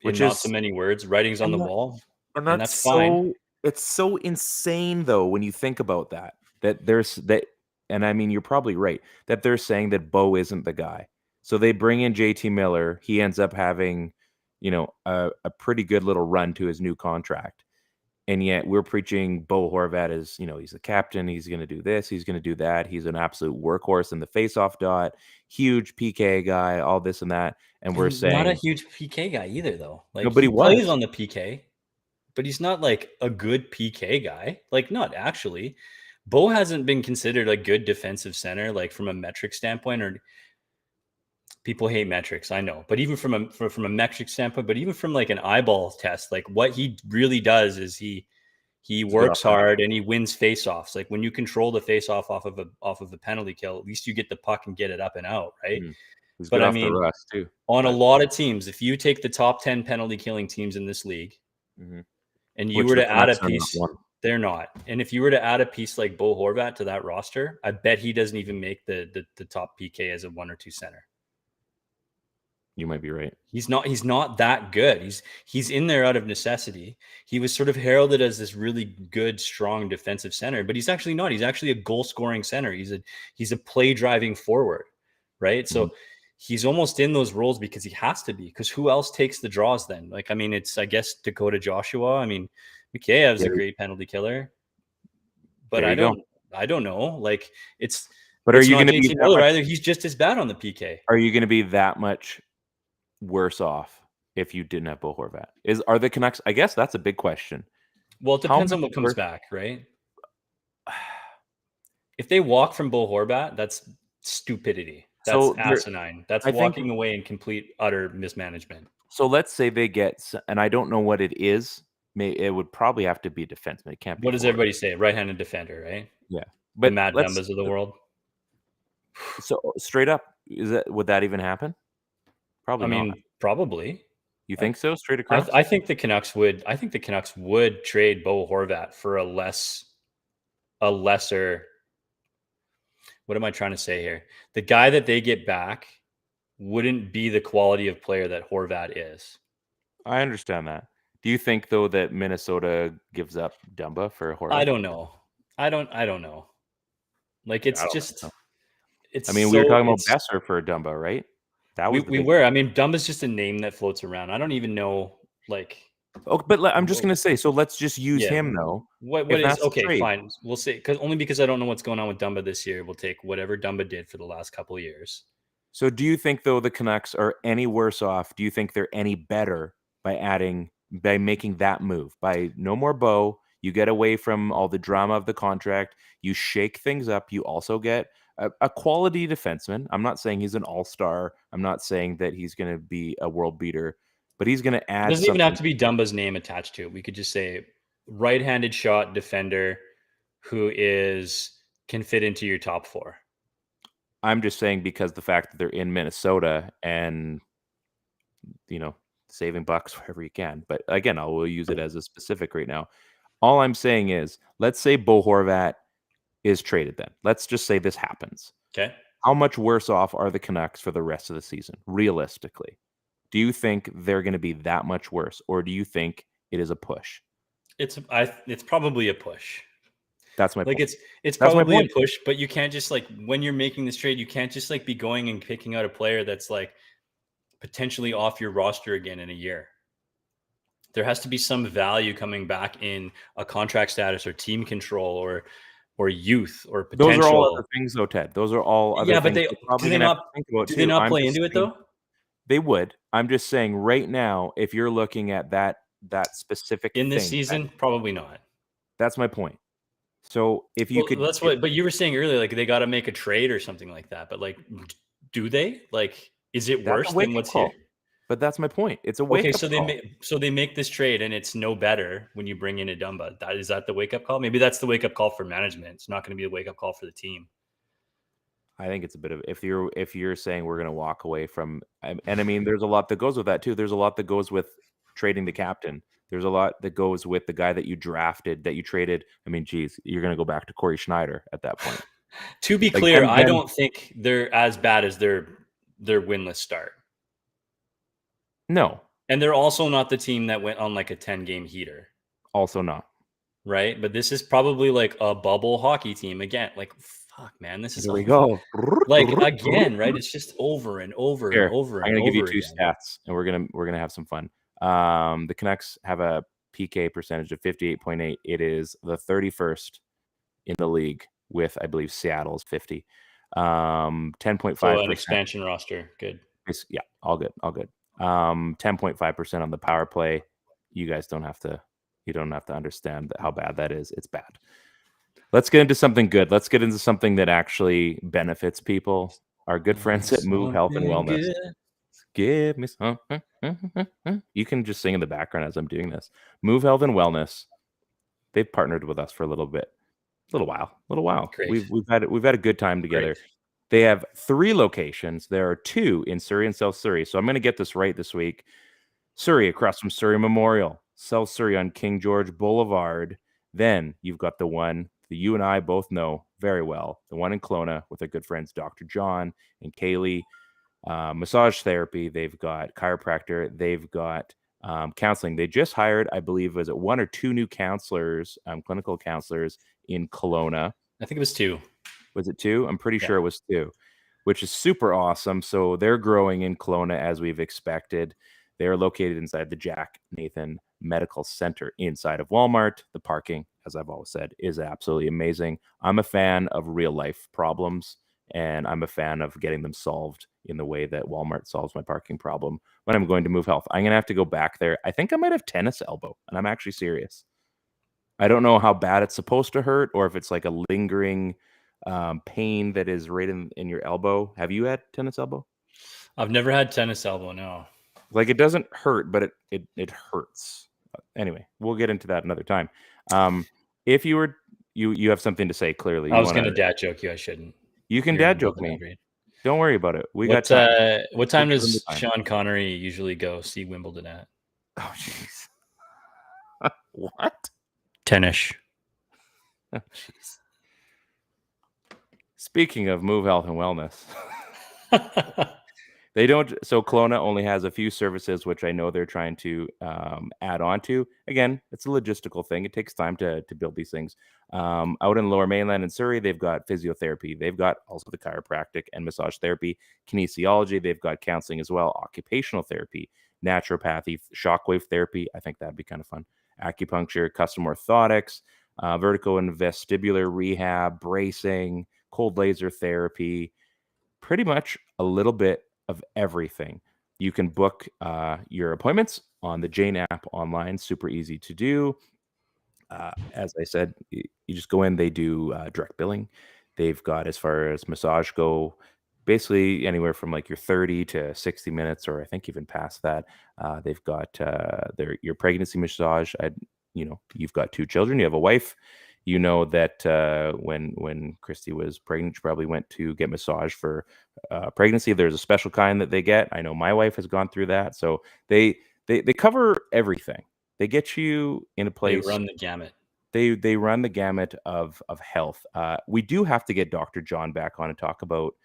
Which is not so many words, writings on the wall, and that's fine. It's so insane, though, when you think about that. And I mean, you're probably right that they're saying that Bo isn't the guy. So they bring in JT Miller. He ends up having, a pretty good little run to his new contract, and yet we're preaching Bo Horvat as he's the captain. He's going to do this. He's going to do that. He's an absolute workhorse in the faceoff dot. Huge PK guy. All this and that. And we're saying not a huge PK guy either, though. Like, no, but he plays on the PK, but he's not like a good PK guy. Like, not actually. Bo hasn't been considered a good defensive center, like from a metric standpoint. Or people hate metrics, I know, but even from a metric standpoint, but even from like an eyeball test, like what he really does is he works hard and he wins faceoffs. Like when you control the faceoff off of a penalty kill, at least you get the puck and get it up and out, right? But I mean, on a lot of teams, if you take the top 10 penalty killing teams in this league, and you were to add a piece, they're not. And if you were to add a piece like Bo Horvat to that roster, I bet he doesn't even make the top PK as a 1 or 2 center. You might be right. He's not that good. He's in there out of necessity. He was sort of heralded as this really good, strong defensive center, but he's actually not. He's actually a goal scoring center. He's a play driving forward, right? So he's almost in those roles because he has to be, because who else takes the draws then? Like, I mean, it's, I guess, Dakota Joshua. I mean, Mikheyev's a great penalty killer, but I don't know. Like, but are you going to be Miller either? He's just as bad on the PK. Are you going to be that much worse off if you didn't have Bo Horvat? Are the Canucks? I guess that's a big question. Well, it depends on what comes back, right? If they walk from Bo Horvat, that's stupidity. That's asinine. That's walking away in complete, utter mismanagement. So let's say they get, and I don't know what it is. It would probably have to be a defenseman. It can't be. What does everybody say? Right-handed defender, right? Yeah, but the Matt Dumbas of the world. So straight up, would that even happen? Probably. Probably. You think so? Straight across? I think the Canucks would. I think the Canucks would trade Bo Horvat for a lesser. What am I trying to say here? The guy that they get back wouldn't be the quality of player that Horvat is. I understand that. Do you think though that Minnesota gives up Dumba for Horvat? I don't know. I don't know. Like it's just. It's. I mean, we were talking about Besser for Dumba, right? That was we were. I mean, Dumba's just a name that floats around. I don't even know. Like. Oh, but I'm just gonna say. So let's just use him though. What is okay? Fine. We'll say because I don't know what's going on with Dumba this year. We'll take whatever Dumba did for the last couple of years. So do you think though the Canucks are any worse off? Do you think they're any better by making that move? By no more Bo, you get away from all the drama of the contract. You shake things up. You also get a quality defenseman. I'm not saying he's an all-star. I'm not saying that he's going to be a world beater, but he's going to add. It doesn't even have to be Dumba's name attached to it. We could just say right-handed shot defender who can fit into your top four. I'm just saying because the fact that they're in Minnesota and, saving bucks wherever you can. But again, I will use it as a specific right now. All I'm saying is, let's say Bo Horvat is traded then. Let's just say this happens. Okay. How much worse off are the Canucks for the rest of the season, realistically? Do you think they're going to be that much worse, or do you think it is a push? It's probably a push. That's my point. It's probably a push, but you can't just when you're making this trade, you can't just be going and picking out a player that's potentially off your roster again in a year. There has to be some value coming back in a contract status or team control or youth or potential. Those are all other things though, Ted. Those are all other things. But do they not play into it though? They would. I'm just saying right now, if you're looking at that specific in this season, probably not. That's my point. So if you could, but you were saying earlier, they got to make a trade or something like that. But do they? Is it worse than what's here? But that's my point. It's a wake up call. So they make this trade, and it's no better when you bring in a Dumba. Is that the wake up call? Maybe that's the wake up call for management. It's not going to be the wake up call for the team. I think it's a bit of if you're saying we're going to walk away from, and I mean, there's a lot that goes with that too. There's a lot that goes with trading the captain. There's a lot that goes with the guy that you drafted, that you traded. I mean, geez, you're going to go back to Corey Schneider at that point. To be clear, I don't think they're as bad as their winless start. No. And they're also not the team that went on a 10-game heater. Also not. Right? But this is probably a bubble hockey team. Again, fuck, man. This is Here we go. Again, right? It's just over and over and over and over. I'm going to give you two stats, and we're gonna have some fun. The Canucks have a PK percentage of 58.8. It is the 31st in the league with, I believe, Seattle's 50. 10.5%. So an expansion roster. Good. Yeah, all good. 10.5% on the power play. You guys don't have to understand how bad that is. It's bad. Let's get into something good. Let's get into something that actually benefits people. Our good friends at Move Health and Wellness. Good. Give me some. You can just sing in the background as I'm doing this. Move Health and Wellness. They've partnered with us for a little while. Great. We've had a good time together. Great. They have 3 locations. There are 2 in Surrey and South Surrey. So I'm going to get this right this week. Surrey, across from Surrey Memorial. South Surrey on King George Boulevard. Then you've got the one that you and I both know very well. The one in Kelowna with our good friends Dr. John and Kaylee. Massage therapy. They've got chiropractor. They've got counseling. They just hired, I believe, was it 1 or 2 new counselors, clinical counselors in Kelowna. I think it was 2. Was it 2? I'm pretty sure it was 2, which is super awesome. So they're growing in Kelowna as we've expected. They're located inside the Jack Nathan Medical Center inside of Walmart. The parking, as I've always said, is absolutely amazing. I'm a fan of real life problems, and I'm a fan of getting them solved in the way that Walmart solves my parking problem when I'm going to Move Health. I'm going to have to go back there. I think I might have tennis elbow, and I'm actually serious. I don't know how bad it's supposed to hurt or if it's a lingering pain that is right in your elbow. Have you had tennis elbow? I've never had tennis elbow, no. It doesn't hurt, but it hurts. Anyway, we'll get into that another time. If you have something to say, clearly. I was going to dad joke you. I shouldn't. You can dad joke me. Don't worry about it. We got What time. what time We'll give him does the time. Sean Connery usually go see Wimbledon at? Oh, jeez. What? 10ish. Oh, jeez. Speaking of Move Health and Wellness, they don't. So Kelowna only has a few services, which I know they're trying to add on to. Again, it's a logistical thing. It takes time to build these things. Out in Lower Mainland and Surrey, they've got physiotherapy. They've got also the chiropractic and massage therapy, kinesiology. They've got counseling as well, occupational therapy, naturopathy, shockwave therapy. I think that'd be kind of fun. Acupuncture, custom orthotics, vertical and vestibular rehab, bracing, cold laser therapy, pretty much a little bit of everything. You can book your appointments on the Jane app online, super easy to do. As I said, you just go in, they do direct billing. They've got, as far as massage go, basically anywhere from like your 30 to 60 minutes, or I think even past that. They've got your pregnancy massage. You've got 2 children, you have a wife. You know that when Christy was pregnant, she probably went to get massage for pregnancy. There's a special kind that they get. I know my wife has gone through that. So they cover everything. They get you in a place. They run the gamut. They run the gamut of health. We do have to get Dr. John back on and talk about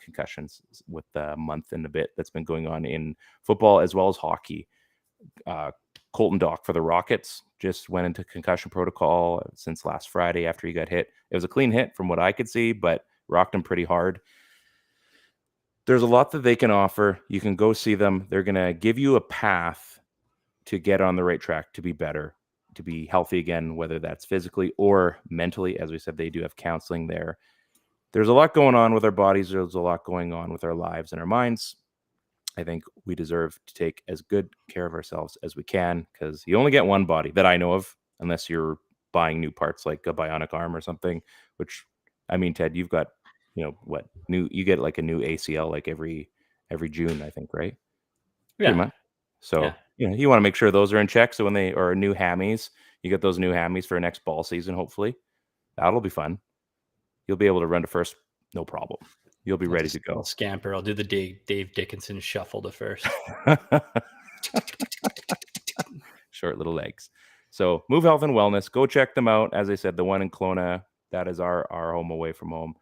concussions with the month and a bit that's been going on in football as well as hockey. Colton Dock for the Rockets just went into concussion protocol since last Friday after he got hit. It was a clean hit from what I could see, but rocked him pretty hard. There's a lot that they can offer. You can go see them. They're going to give you a path to get on the right track, to be better, to be healthy again, whether that's physically or mentally. As we said, they do have counseling there. There's a lot going on with our bodies. There's a lot going on with our lives and our minds. I think we deserve to take as good care of ourselves as we can, because you only get one body that I know of, unless you're buying new parts like a bionic arm or something, which, I mean, Ted, you've got, you get like a new ACL like every June, I think, right? Yeah. Pretty much. So, you want to make sure those are in check. So when or new hammies, you get those new hammies for next ball season, hopefully. That'll be fun. You'll be able to run to first, no problem. You'll be ready to go. I'll scamper. I'll do the Dave Dickinson shuffle to first. Short little legs. So Move Health and Wellness. Go check them out. As I said, the one in Kelowna, that is our home away from home.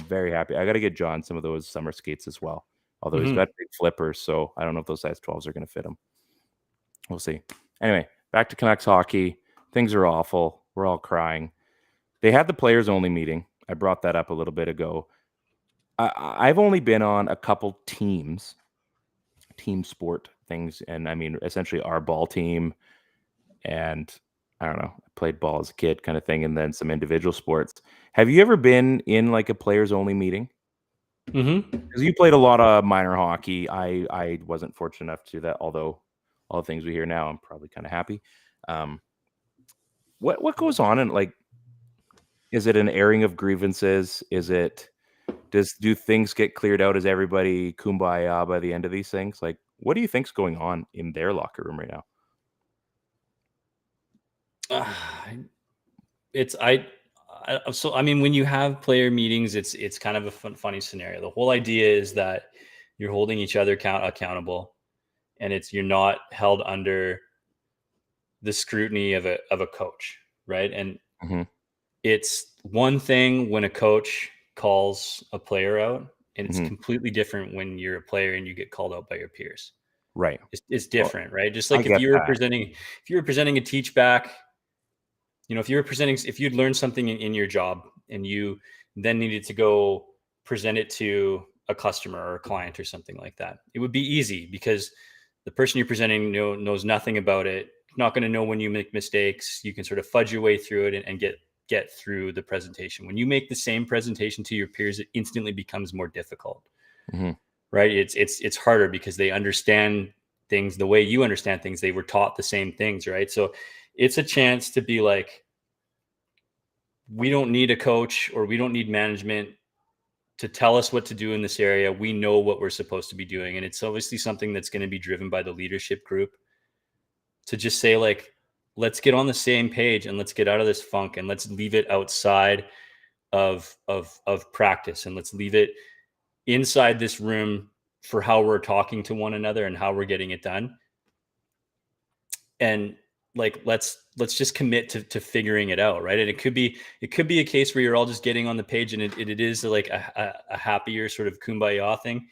Very happy. I got to get John some of those summer skates as well. Although he's got big flippers, so I don't know if those size 12s are going to fit him. We'll see. Anyway, back to Canucks hockey. Things are awful. We're all crying. They had the players only meeting. I brought that up a little bit ago. I've only been on a couple team sport things, and I mean, essentially our ball team, and I don't know, I played ball as a kid kind of thing, and then some individual sports. Have you ever been in like a players only meeting? Because you played a lot of minor hockey. I wasn't fortunate enough to do that, although all the things we hear now, I'm probably kind of happy. What goes on, and like, is it an airing of grievances? Do things get cleared out? Is everybody kumbaya by the end of these things? Like, what do you think's going on in their locker room right now? So I mean, when you have player meetings, it's kind of a funny scenario. The whole idea is that you're holding each other accountable, and you're not held under the scrutiny of a coach, right? And it's one thing when a coach calls a player out, and it's completely different when you're a player and you get called out by your peers. Right. It's different, right? Just like if you were presenting a teach back, if you'd learned something in your job and you then needed to go present it to a customer or a client or something like that, it would be easy because the person you're presenting knows nothing about it, not going to know when you make mistakes. You can sort of fudge your way through it and get through the presentation. When you make the same presentation to your peers, it instantly becomes more difficult, right? It's harder because they understand things the way you understand things. They were taught the same things, right? So it's a chance to be like, we don't need a coach or we don't need management to tell us what to do in this area. We know what we're supposed to be doing. And it's obviously something that's going to be driven by the leadership group to just say, like, let's get on the same page and let's get out of this funk and let's leave it outside of practice, and let's leave it inside this room for how we're talking to one another and how we're getting it done. And like, let's just commit to figuring it out. Right. And it could be a case where you're all just getting on the page and it is like a happier sort of kumbaya thing.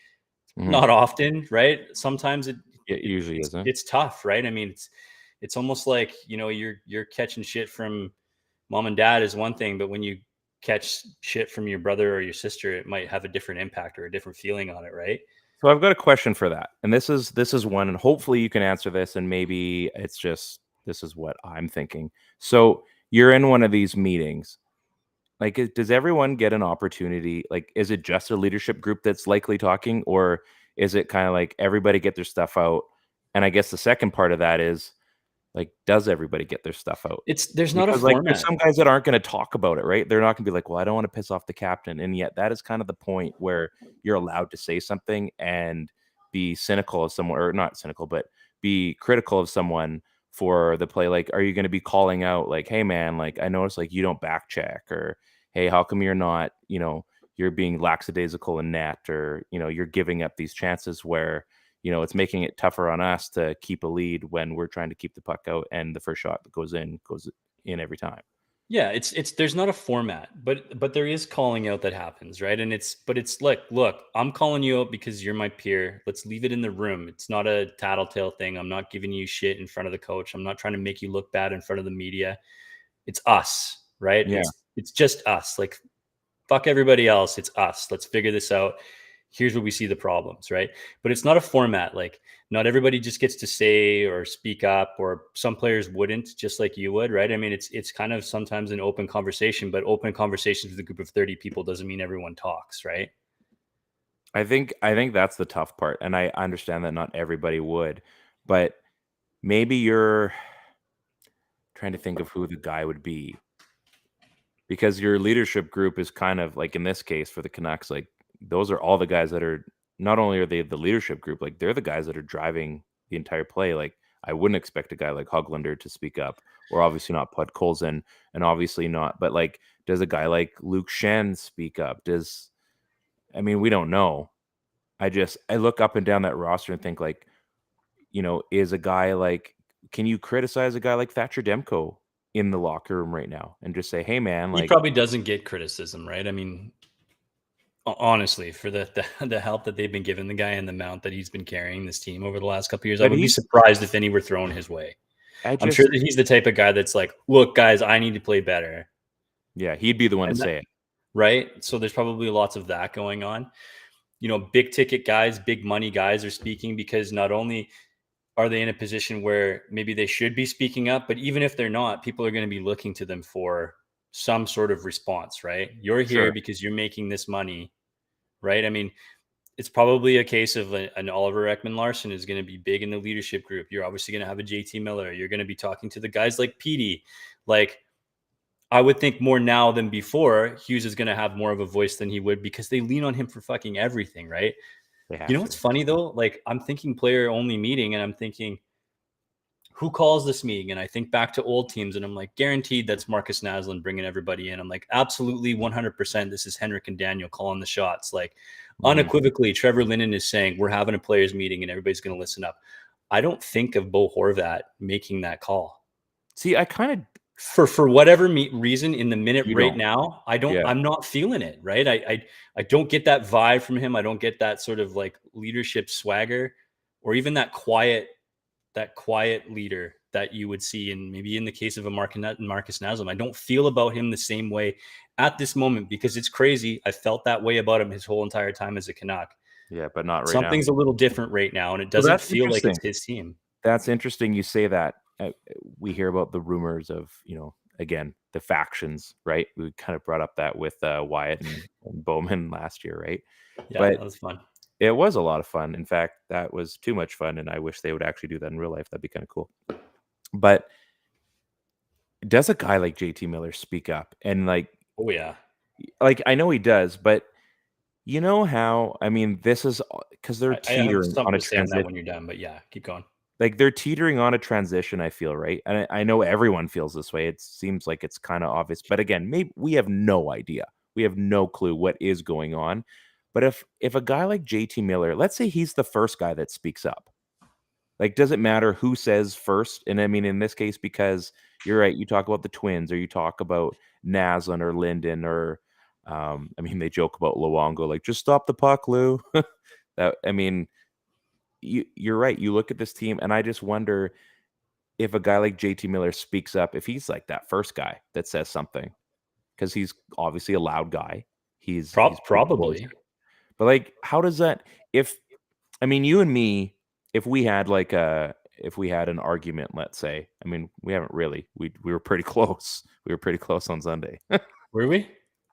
Mhm. Not often, right? Sometimes It usually isn't. it's tough, right? I mean, it's almost like, you're catching shit from mom and dad is one thing, but when you catch shit from your brother or your sister, it might have a different impact or a different feeling on it, right? So I've got a question for that. And this is one, and hopefully you can answer this, and maybe it's just this is what I'm thinking. So you're in one of these meetings. Like, does everyone get an opportunity? Like, is it just a leadership group that's likely talking, or is it kind of like everybody get their stuff out? And I guess the second part of that is, like, does everybody get their stuff out? There's not a Because, like, there's format. some guys that aren't going to talk about it, right? They're not going to be like, well, I don't want to piss off the captain. And yet that is kind of the point where you're allowed to say something and be cynical of someone, or not cynical, but be critical of someone for the play. Like, are you going to be calling out like, hey man, like, I noticed like you don't back check, or hey, how come you're not, you're being lackadaisical in net, or, you're giving up these chances where, it's making it tougher on us to keep a lead when we're trying to keep the puck out, and the first shot that goes in every time. Yeah, it's there's not a format, but there is calling out that happens, right? And it's like, look, I'm calling you out because you're my peer. Let's leave it in the room. It's not a tattletale thing. I'm not giving you shit in front of the coach. I'm not trying to make you look bad in front of the media. It's us, right? Yeah. It's just us. Like, fuck everybody else. It's us. Let's figure this out. Here's where we see the problems, right? But it's not a format. Like, not everybody just gets to say or speak up, or some players wouldn't, just like you would, right? I mean, it's kind of sometimes an open conversation, but open conversations with a group of 30 people doesn't mean everyone talks, right? I think that's the tough part, and I understand that not everybody would, but maybe you're trying to think of who the guy would be, because your leadership group is kind of like, in this case for the Canucks, like, those are all the guys that are, not only are they the leadership group, like, they're the guys that are driving the entire play. Like, I wouldn't expect a guy like Höglander to speak up, or obviously not Podkolzin, and obviously not, but like, does a guy like Luke Shen speak up? I mean, we don't know. I look up and down that roster and think, like, is a guy like, can you criticize a guy like Thatcher Demko in the locker room right now and just say, hey man, He like, probably doesn't get criticism, right? I mean, honestly, for the help that they've been giving the guy and the amount that he's been carrying this team over the last couple of years, I but would be surprised if any were thrown his way. I'm sure that he's the type of guy that's like, look, guys, I need to play better. Yeah, he'd be the one to say it. Right? So there's probably lots of that going on. Big ticket guys, big money guys are speaking, because not only are they in a position where maybe they should be speaking up, but even if they're not, people are going to be looking to them for some sort of response, right? You're here because you're making this money, right? I mean, it's probably a case of an Oliver Ekman-Larsson is going to be big in the leadership group. You're obviously going to have a JT Miller. You're going to be talking to the guys like Petey. Like, I would think more now than before, Hughes is going to have more of a voice than he would, because they lean on him for fucking everything, right? What's funny though? Like, I'm thinking player only meeting, and I'm thinking, who calls this meeting? And I think back to old teams, and I'm like, guaranteed that's Marcus Naslund bringing everybody in. I'm like, absolutely 100%. This is Henrik and Daniel calling the shots. Like, unequivocally, Trevor Linden is saying we're having a players meeting and everybody's going to listen up. I don't think of Bo Horvat making that call. See, I kind of, for whatever reason in the minute now, Yeah. I'm not feeling it. Right. I don't get that vibe from him. I don't get that sort of like leadership swagger, or even that quiet leader that you would see maybe in the case of a Marcus Naslund. I don't feel about him the same way at this moment, because it's crazy. I felt that way about him his whole entire time as a Canuck. Yeah, but not right now. Something's a little different right now, and it doesn't feel like it's his team. That's interesting you say that. We hear about the rumors of, again, the factions, right? We kind of brought up that with Wyatt and Bowman last year, right? Yeah, but that was fun. It was a lot of fun. In fact, that was too much fun, and I wish they would actually do that in real life. That'd be kind of cool. But does a guy like JT Miller speak up? And like, oh yeah, like, I know he does, but you know how, I mean, this is because they're teetering on a transition. When you're done, but yeah, keep going. Like, they're teetering on a transition, I feel, right? And I know everyone feels this way. It seems like it's kind of obvious. But again, maybe we have no idea. We have no clue what is going on. But if a guy like JT Miller, let's say he's the first guy that speaks up, like, does it matter who says first? And I mean, in this case, because you're right, you talk about the Twins, or you talk about Naslin or Linden, or I mean, they joke about Luongo, like, just stop the puck, Lou. That, I mean, you're right. You look at this team, and I just wonder if a guy like JT Miller speaks up, if he's like that first guy that says something, because he's obviously a loud guy. He's Probably. but like, how does that? If I mean, you and me, if we had an argument, let's say, I mean, we haven't really. We were pretty close. We were pretty close on Sunday. Were we?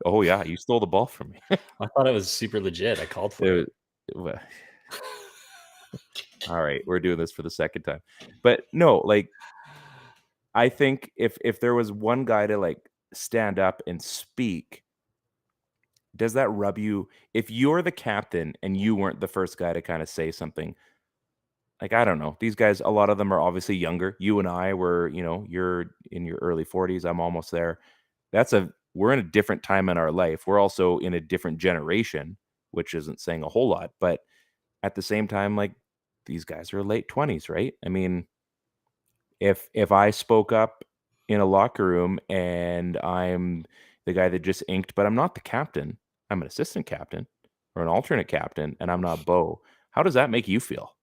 Oh yeah, you stole the ball from me. I thought it was super legit. I called for it. All right, we're doing this for the second time. But no, like, I think if there was one guy to like stand up and speak, does that rub you? If you're the captain and you weren't the first guy to kind of say something, like, I don't know, these guys, a lot of them are obviously younger. You and I were, you're in your early 40s. I'm almost there. We're in a different time in our life. We're also in a different generation, which isn't saying a whole lot, but at the same time, like, these guys are late 20s, right? I mean, if I spoke up in a locker room and I'm the guy that just inked, but I'm not the captain, I'm an assistant captain or an alternate captain, and I'm not Bo, how does that make you feel?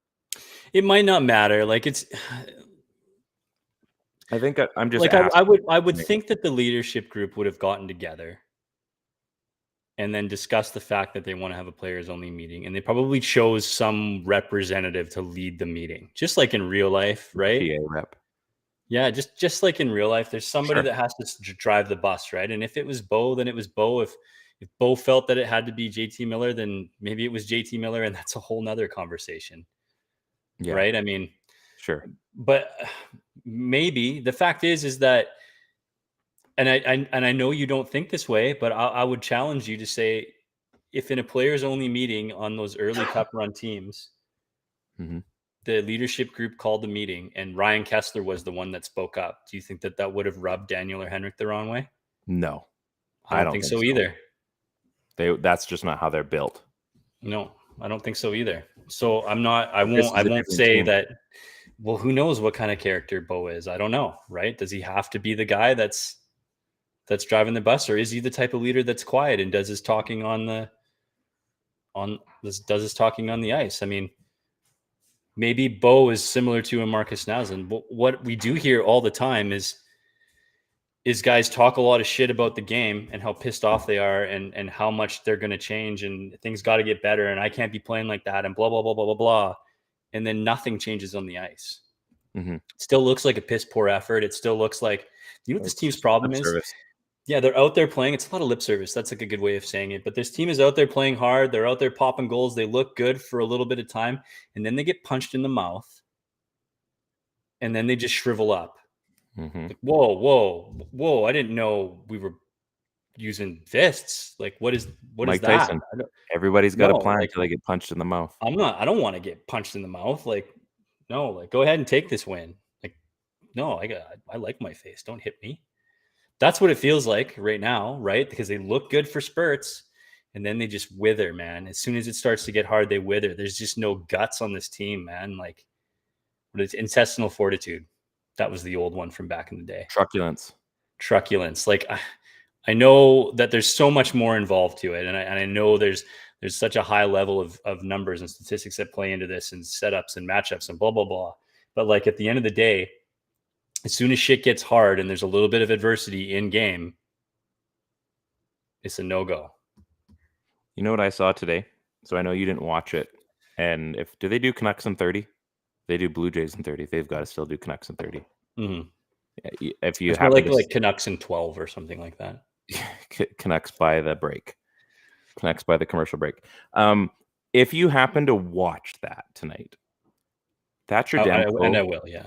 It might not matter. Like, it's I think I'm just like, asking. I would think that the leadership group would have gotten together and then discussed the fact that they want to have a players only meeting, and they probably chose some representative to lead the meeting, just like in real life, right? PA rep. Yeah, just like in real life, there's somebody Sure. that has to drive the bus, right? And if it was Bo, then it was Bo. If Bo felt that it had to be JT Miller, then maybe it was JT Miller, and that's a whole nother conversation. Yeah. Right? I mean, sure. But maybe the fact is that, and I know you don't think this way, but I would challenge you to say, if in a players only meeting on those early cup run teams, the leadership group called the meeting and Ryan Kessler was the one that spoke up, do you think that would have rubbed Daniel or Henrik the wrong way? No, I don't think so either. That's just not how they're built. No, I don't think so either. So I won't say team. That. Well, who knows what kind of character Bo is? I don't know, right? Does he have to be the guy that's driving the bus, or is he the type of leader that's quiet and does his talking on the ice? I mean, maybe Bo is similar to a Marcus Naslin. But what we do hear all the time is guys talk a lot of shit about the game and how pissed off they are and how much they're going to change and things got to get better and I can't be playing like that and blah, blah, blah, blah, blah, blah. And then nothing changes on the ice. Mm-hmm. It still looks like a piss poor effort. It still looks like, you know what this team's problem is? Service. Yeah, they're out there playing. It's a lot of lip service. That's like a good way of saying it. But this team is out there playing hard. They're out there popping goals. They look good for a little bit of time. And then they get punched in the mouth. And then they just shrivel up. Mm-hmm. Like, whoa. I didn't know we were using fists. Like, what is Mike that? Tyson. Everybody's got a plan until they get punched in the mouth. I don't want to get punched in the mouth. Like, no, like, go ahead and take this win. Like, no, I like my face. Don't hit me. That's what it feels like right now, right? Because they look good for spurts and then they just wither, man. As soon as it starts to get hard, they wither. There's just no guts on this team, man. Like, what is intestinal fortitude? That was the old one from back in the day. Truculence. Like, I know that there's so much more involved to it. And I know there's such a high level of numbers and statistics that play into this and setups and matchups and blah, blah, blah. But like at the end of the day, as soon as shit gets hard and there's a little bit of adversity in game, it's a no-go. You know what I saw today? So I know you didn't watch it. And do they do Canucks in 30? They do Blue Jays in 30. They've got to still do Canucks in 30. Mm-hmm. If you have like Canucks in 12 or something like that. Canucks by the break. Canucks by the commercial break. If you happen to watch that tonight, that's your and I will, yeah.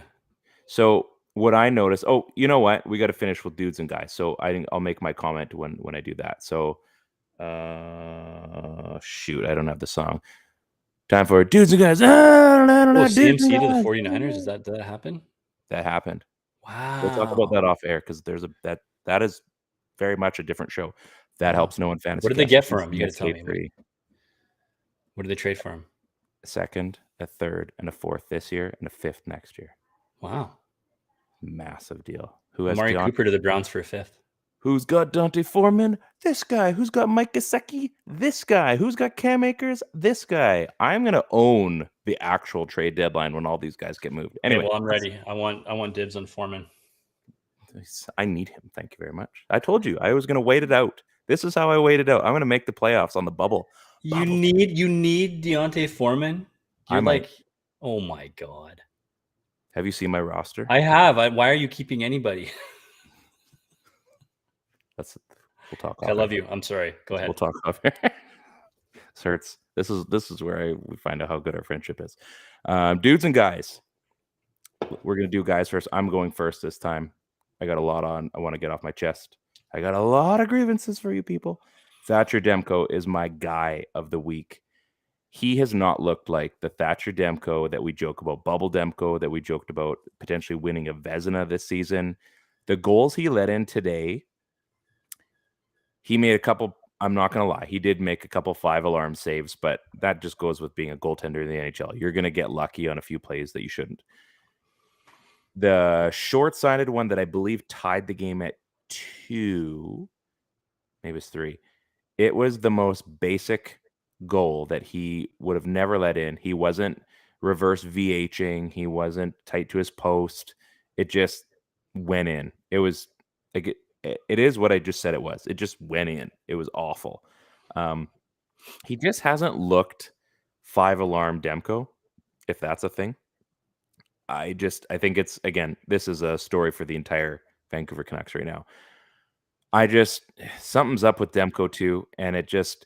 So what I noticed, you know what? We got to finish with dudes and guys. So I'll make my comment when I do that. So shoot, I don't have the song. Time for dudes and guys. CMC to the 49ers. Did that happen? That happened. Wow. We'll talk about that off air because there's that is very much a different show. That helps no one fantasy. What did they get for him? You got to tell me. What did they trade for him? A second, a third, and a fourth this year, and a fifth next year. Wow. Massive deal. Who has Amari Cooper to the Browns for a fifth. Who's got Dante Foreman? This guy. Who's got Mike Gesicki? This guy. Who's got Cam Akers? This guy. I'm gonna own the actual trade deadline when all these guys get moved. Anyway, well, I'm ready. I want dibs on Foreman. I need him. Thank you very much. I told you I was gonna wait it out. This is how I waited out. I'm gonna make the playoffs on the bubble. You need Deontay Foreman. You're like, oh my god. Have you seen my roster? I have. Why are you keeping anybody? We'll talk. I love you. I'm sorry. Go ahead. We'll talk off here. This hurts. This is where we find out how good our friendship is. Dudes and guys, we're gonna do guys first. I'm going first this time. I got a lot on. I want to get off my chest. I got a lot of grievances for you people. Thatcher Demko is my guy of the week. He has not looked like the Thatcher Demko that we joke about, Bubble Demko that we joked about potentially winning a Vezina this season. The goals he let in today, he made a couple. I'm not going to lie. He did make a couple 5-alarm saves, but that just goes with being a goaltender in the NHL. You're going to get lucky on a few plays that you shouldn't. The short-sided one that I believe tied the game at 2, maybe it's 3. It was the most basic goal that he would have never let in. He wasn't reverse VHing. He wasn't tight to his post. It just went in. It was like it is what I just said it was. It just went in. It was awful. He just hasn't looked 5-alarm Demko, if that's a thing. I think it's, again, this is a story for the entire Vancouver Canucks right now. Something's up with Demko too. And it just,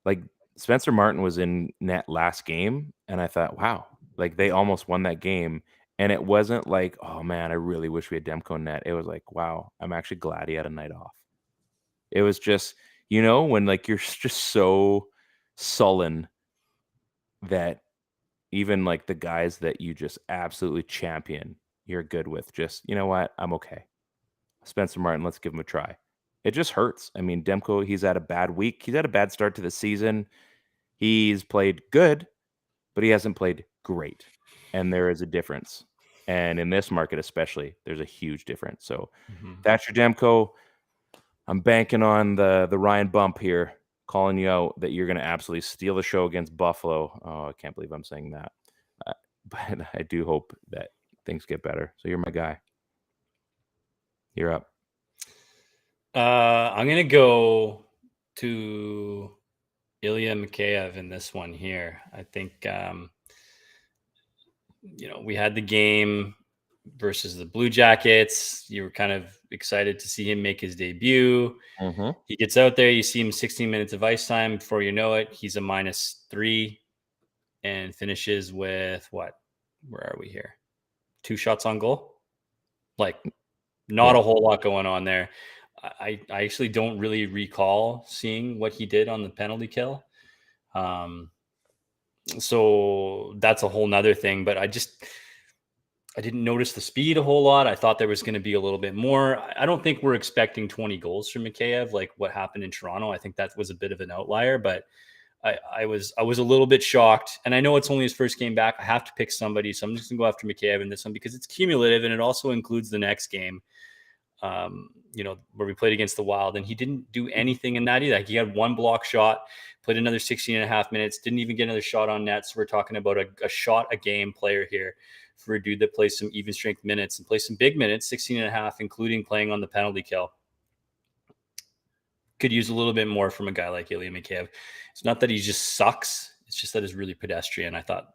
like, Spencer Martin was in net last game, and I thought, wow, like they almost won that game. And it wasn't like, oh man, I really wish we had Demko in net. It was like, wow, I'm actually glad he had a night off. It was just, when like you're just so sullen that even like the guys that you just absolutely champion, you're good with, just, you know what, I'm okay. Spencer Martin, let's give him a try. It just hurts. I mean, Demko, he's had a bad week. He's had a bad start to the season. He's played good, but he hasn't played great. And there is a difference. And in this market especially, there's a huge difference. So Thatcher Demko, I'm banking on the Ryan Bump here, calling you out that you're going to absolutely steal the show against Buffalo. Oh, I can't believe I'm saying that. But I do hope that things get better. So you're my guy. You're up. I'm going to go to Ilya Mikheyev in this one here. I think, we had the game versus the Blue Jackets. You were kind of excited to see him make his debut. Mm-hmm. He gets out there. You see him 16 minutes of ice time. Before you know it, he's a -3 and finishes with what? Where are we here? 2 shots on goal. Like, not a whole lot going on there. I actually don't really recall seeing what he did on the penalty kill. So that's a whole nother thing, but I didn't notice the speed a whole lot. I thought there was going to be a little bit more. I don't think we're expecting 20 goals from Mikheyev, like what happened in Toronto. I think that was a bit of an outlier, but I was a little bit shocked. And I know it's only his first game back. I have to pick somebody, so I'm just gonna go after Mikheyev in this one because it's cumulative and it also includes the next game. Where we played against the Wild, and he didn't do anything in that either. Like, he had 1 block shot, played another 16 and a half minutes, didn't even get another shot on net. So we're talking about a shot a game player here for a dude that plays some even strength minutes and plays some big minutes, 16 and a half, including playing on the penalty kill. Could use a little bit more from a guy like Ilya Mikheyev. It's not that he just sucks. It's just that it's really pedestrian. I thought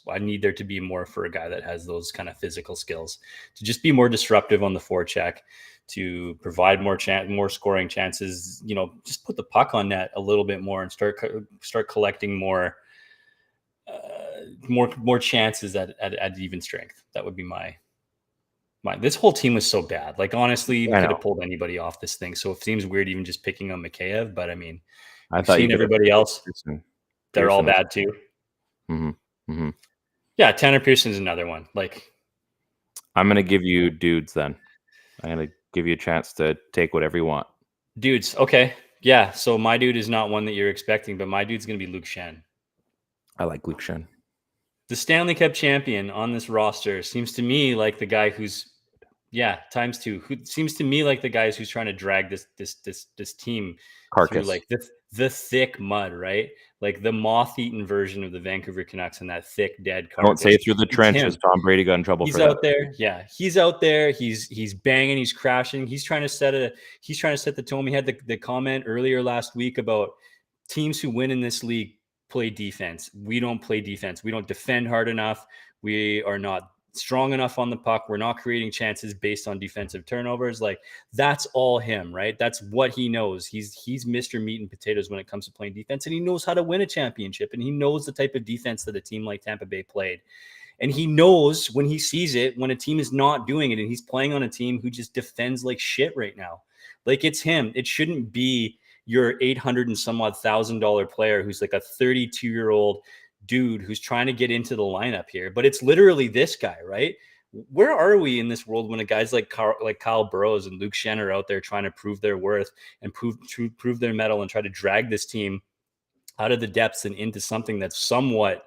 I need there to be more for a guy that has those kind of physical skills to just be more disruptive on the forecheck, to provide more scoring chances. Just put the puck on net a little bit more and start collecting more chances at even strength. That would be my. This whole team was so bad. Like, honestly, we could have pulled anybody off this thing. So it seems weird even just picking on Mikheyev. But I mean, I've seen everybody else. They're all bad too. Mm-hmm. Mm-hmm. Yeah, Tanner Pearson's another one. Like, I'm going to give you dudes then. I'm going to give you a chance to take whatever you want. Dudes, okay. Yeah, so my dude is not one that you're expecting, but my dude's going to be Luke Shen. I like Luke Schenn. The Stanley Cup champion on this roster seems to me like the guy who's times two. Who seems to me like the guys who's trying to drag this team through Carcass. like the thick mud, right? Like the moth-eaten version of the Vancouver Canucks and that thick dead carcass. Don't say through the trenches. Tom Brady got in trouble He's for that. out there. Yeah, he's out there. He's banging. He's crashing. He's trying to set the tone. We had the comment earlier last week about teams who win in this league play defense. We don't play defense. We don't defend hard enough. We are not strong enough on the puck. We're not creating chances based on defensive turnovers. Like that's all him, right? That's what he knows. He's Mr. Meat and Potatoes when it comes to playing defense, and he knows how to win a championship, and he knows the type of defense that a team like Tampa Bay played. And he knows when he sees it, when a team is not doing it, and he's playing on a team who just defends like shit right now. Like it's him. It shouldn't be your $800 and some odd $1,000 player who's like a 32-year-old dude who's trying to get into the lineup here. But it's literally this guy, right? Where are we in this world when a guys like Kyle Burrows and Luke Schenn are out there trying to prove their worth and prove their mettle and try to drag this team out of the depths and into something that's somewhat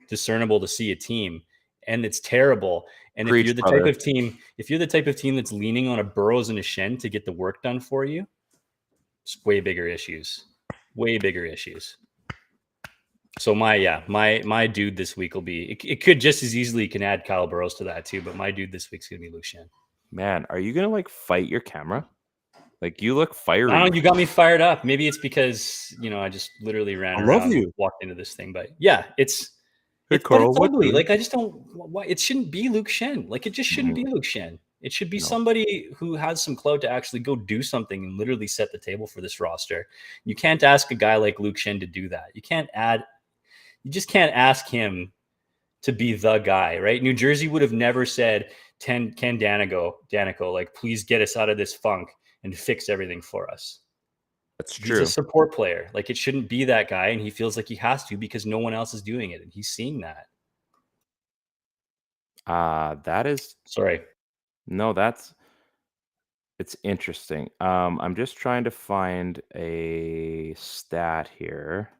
discernible to see a team? And it's terrible. And if you're the type of team that's leaning on a Burrows and a Schenn to get the work done for you, it's way bigger issues. So my dude this week will be, it could just as easily can add Kyle Burrows to that too, but my dude this week's going to be Luke Schenn. Man, are you going to like fight your camera? Like you look fiery. I don't know, you got me fired up. Maybe it's because, I just literally ran around and walked into this thing, but yeah, it's ugly. Like I just don't, it shouldn't be Luke Schenn. Like it just shouldn't be Luke Schenn. It should be somebody who has some clout to actually go do something and literally set the table for this roster. You can't ask a guy like Luke Schenn to do that. You just can't ask him to be the guy, right? New Jersey would have never said, Ken Danico, like, please get us out of this funk and fix everything for us. That's true. He's a support player. Like it shouldn't be that guy. And he feels like he has to because no one else is doing it. And he's seeing that. That is sorry. No, it's interesting. I'm just trying to find a stat here.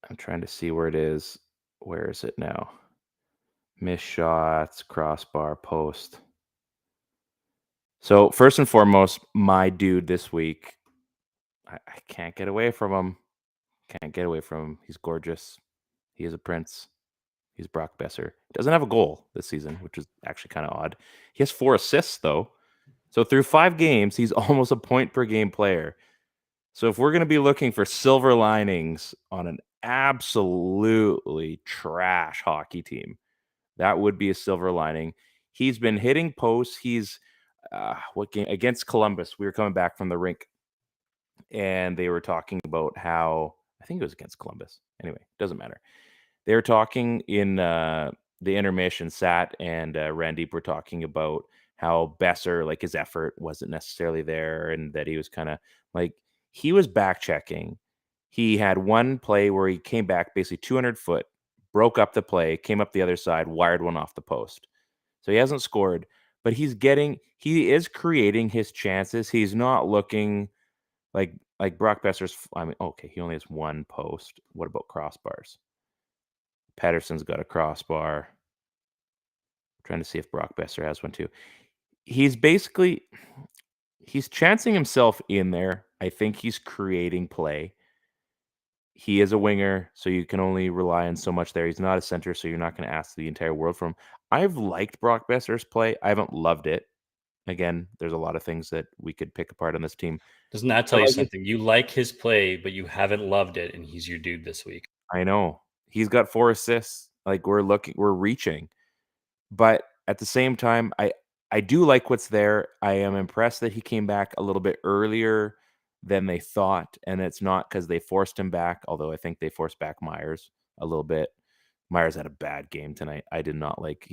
I'm trying to see where it is. Where is it now? Missed shots, crossbar, post. So first and foremost, my dude this week, I can't get away from him. He's gorgeous. He is a prince. He's Brock Besser. Doesn't have a goal this season, which is actually kind of odd. He has 4 assists, though. So through 5 games, he's almost a point per game player. So if we're going to be looking for silver linings on an absolutely trash hockey team, that would be a silver lining. He's been hitting posts. He's what game? Against Columbus. We were coming back from the rink, and they were talking about how, I think it was against Columbus. Anyway, doesn't matter. They were talking in the intermission. Sat and Randeep were talking about how Besser, like his effort wasn't necessarily there, and that he was kind of like, he was back checking. He had one play where he came back basically 200 foot, broke up the play, came up the other side, wired one off the post. So he hasn't scored, but he is creating his chances. He's not looking like Brock Besser's. I mean, okay, he only has one post. What about crossbars? Pettersson's got a crossbar. I'm trying to see if Brock Besser has one too. He's chancing himself in there. I think he's creating play. He is a winger, so you can only rely on so much there. He's not a center, so you're not going to ask the entire world from him. I've liked Brock Besser's play. I haven't loved it. Again, there's a lot of things that we could pick apart on this team. Doesn't that tell you something? You like his play, but you haven't loved it, and he's your dude this week. I know. He's got 4 assists. Like we're reaching. But at the same time, I do like what's there. I am impressed that he came back a little bit earlier than they thought, and it's not because they forced him back, although I think they forced back Myers a little bit. Myers had a bad game tonight. I did not like.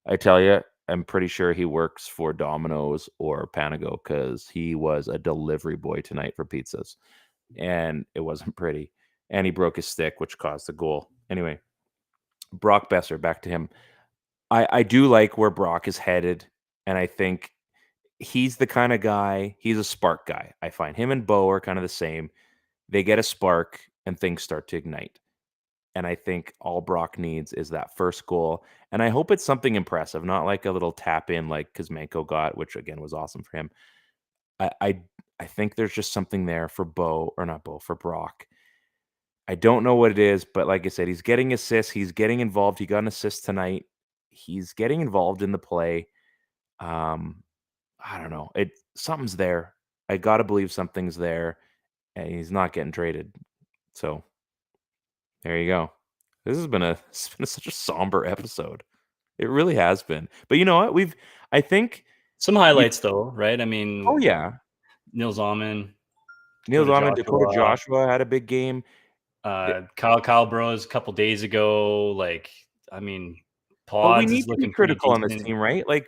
I tell you, I'm pretty sure he works for Domino's or Panago because he was a delivery boy tonight for pizzas, and it wasn't pretty. And he broke his stick, which caused the goal. Anyway, Brock Besser, back to him. I do like where Brock is headed, and I think he's the kind of guy, he's a spark guy. I find him and Bo are kind of the same. They get a spark, and things start to ignite. And I think all Brock needs is that first goal. And I hope it's something impressive, not like a little tap in like Kuzmenko got, which again was awesome for him. I think there's just something there for for Brock. I don't know what it is, but like I said, he's getting assists. He's getting involved. He got an assist tonight. He's getting involved in the play. I don't know. Something's there. I gotta believe something's there, and he's not getting traded. So there you go. This has been such a somber episode. It really has been. But you know what? I think some highlights though, right? I mean, oh yeah, Nils Alman, Dakota Joshua had a big game. Kyle Bros a couple days ago. Like, I mean, But we Pods need is to be looking critical on pretty this decent. team, right? Like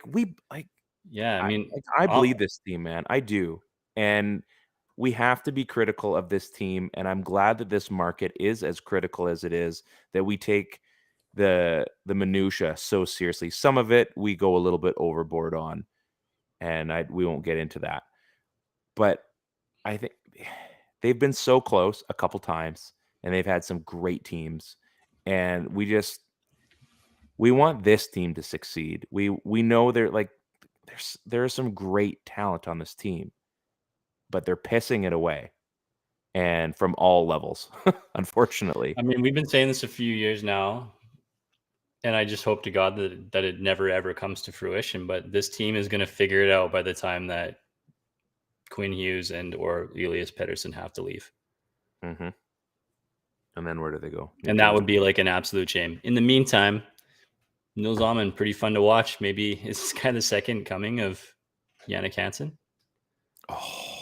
Yeah, I mean, I bleed this team, man. I do. And we have to be critical of this team. And I'm glad that this market is as critical as it is, that we take the minutia so seriously. Some of it we go a little bit overboard on, and we won't get into that. But I think they've been so close a couple times, and they've had some great teams. And we want this team to succeed. We know there's some great talent on this team, but they're pissing it away, and from all levels, unfortunately. I mean, we've been saying this a few years now, and I just hope to God that it never ever comes to fruition. But this team is going to figure it out by the time that Quinn Hughes or Elias Pettersson have to leave. Mm-hmm. And then where do they go? And that would be like an absolute shame. In the meantime, Nils Alman, pretty fun to watch. Maybe it's kind of the second coming of Jannik Hansen.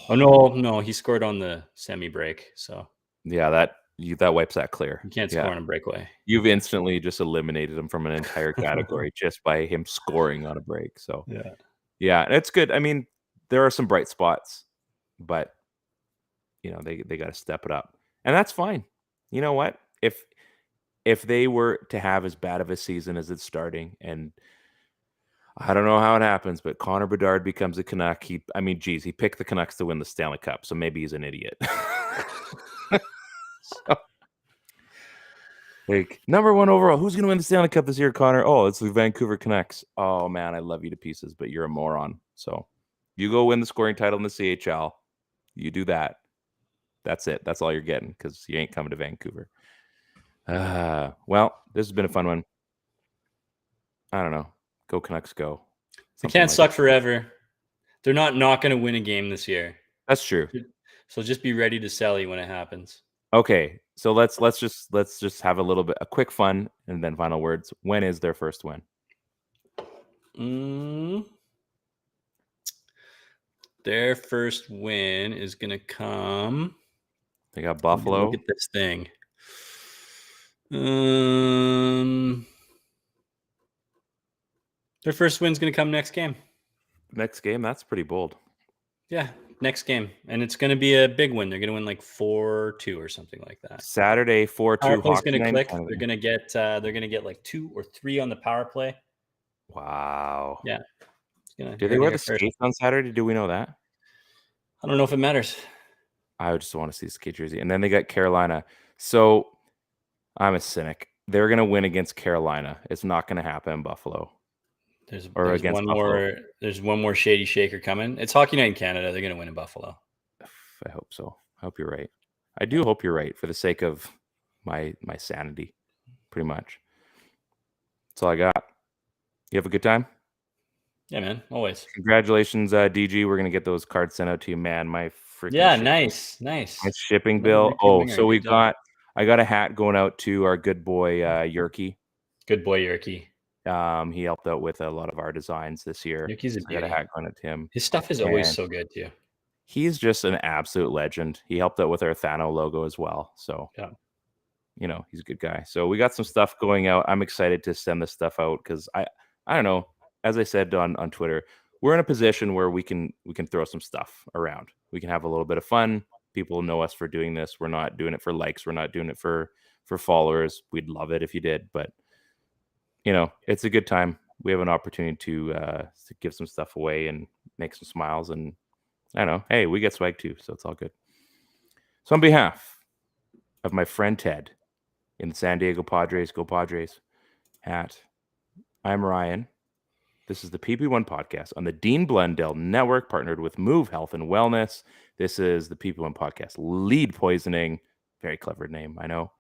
Oh no, he scored on the semi break. So yeah, that wipes that clear. You can't score on a breakaway. You've instantly just eliminated him from an entire category just by him scoring on a break. So yeah, it's good. I mean, there are some bright spots, but they got to step it up, and that's fine. You know what? If they were to have as bad of a season as it's starting, and I don't know how it happens, but Connor Bedard becomes a Canuck. He picked the Canucks to win the Stanley Cup, so maybe he's an idiot. Like, number 1 overall, who's going to win the Stanley Cup this year, Connor? Oh, it's the Vancouver Canucks. Oh, man, I love you to pieces, but you're a moron. So you go win the scoring title in the CHL. You do that. That's it. That's all you're getting, because you ain't coming to Vancouver. Well, this has been a fun one. I don't know. Go Canucks, go. They can't suck forever. They're not going to win a game this year. That's true. So just be ready to sell you when it happens. Okay, so let's just have a quick fun and then final words. When is their first win? Their first win is going to come. They got Buffalo. Look at this thing. Their first win's going to come next game. Next game? That's pretty bold. Yeah, next game. And it's going to be a big win. They're going to win like 4-2 or something like that. Saturday, 4-2. Power play's going to click. They're going to get like 2 or 3 on the power play. Wow. Yeah. Do they wear the skates on Saturday? Do we know that? I don't know if it matters. I just want to see the skate jersey. And then they got Carolina. So I'm a cynic. They're going to win against Carolina. It's not going to happen in Buffalo. There's one more shady shaker coming. It's Hockey Night in Canada. They're going to win in Buffalo. I hope so. I hope you're right. I do hope you're right for the sake of my sanity, pretty much. That's all I got. You have a good time? Yeah, man. Always. Congratulations, DG. We're going to get those cards sent out to you, man. My freaking nice. My shipping bill. Oh, so I got a hat going out to our good boy, Yerky. Good boy, Yerky. He helped out with a lot of our designs this year. Yerky's a beauty. I got a hat going out to him. His stuff is always so good, too. He's just an absolute legend. He helped out with our Thano logo as well. So, he's a good guy. So we got some stuff going out. I'm excited to send this stuff out because I don't know. As I said on Twitter, we're in a position where we can throw some stuff around. We can have a little bit of fun. People know us for doing this. We're not doing it for likes. We're not doing it for followers. We'd love it if you did, but it's a good time. We have an opportunity to give some stuff away and make some smiles, and I don't know. Hey, we get swag too, so it's all good. So on behalf of my friend Ted in the San Diego Padres, go Padres hat. I'm Ryan. This is the PP1 Podcast on the Dean Blundell Network, partnered with Move Health and Wellness. This is the PP1 Podcast, Lead Poisoning. Very clever name, I know.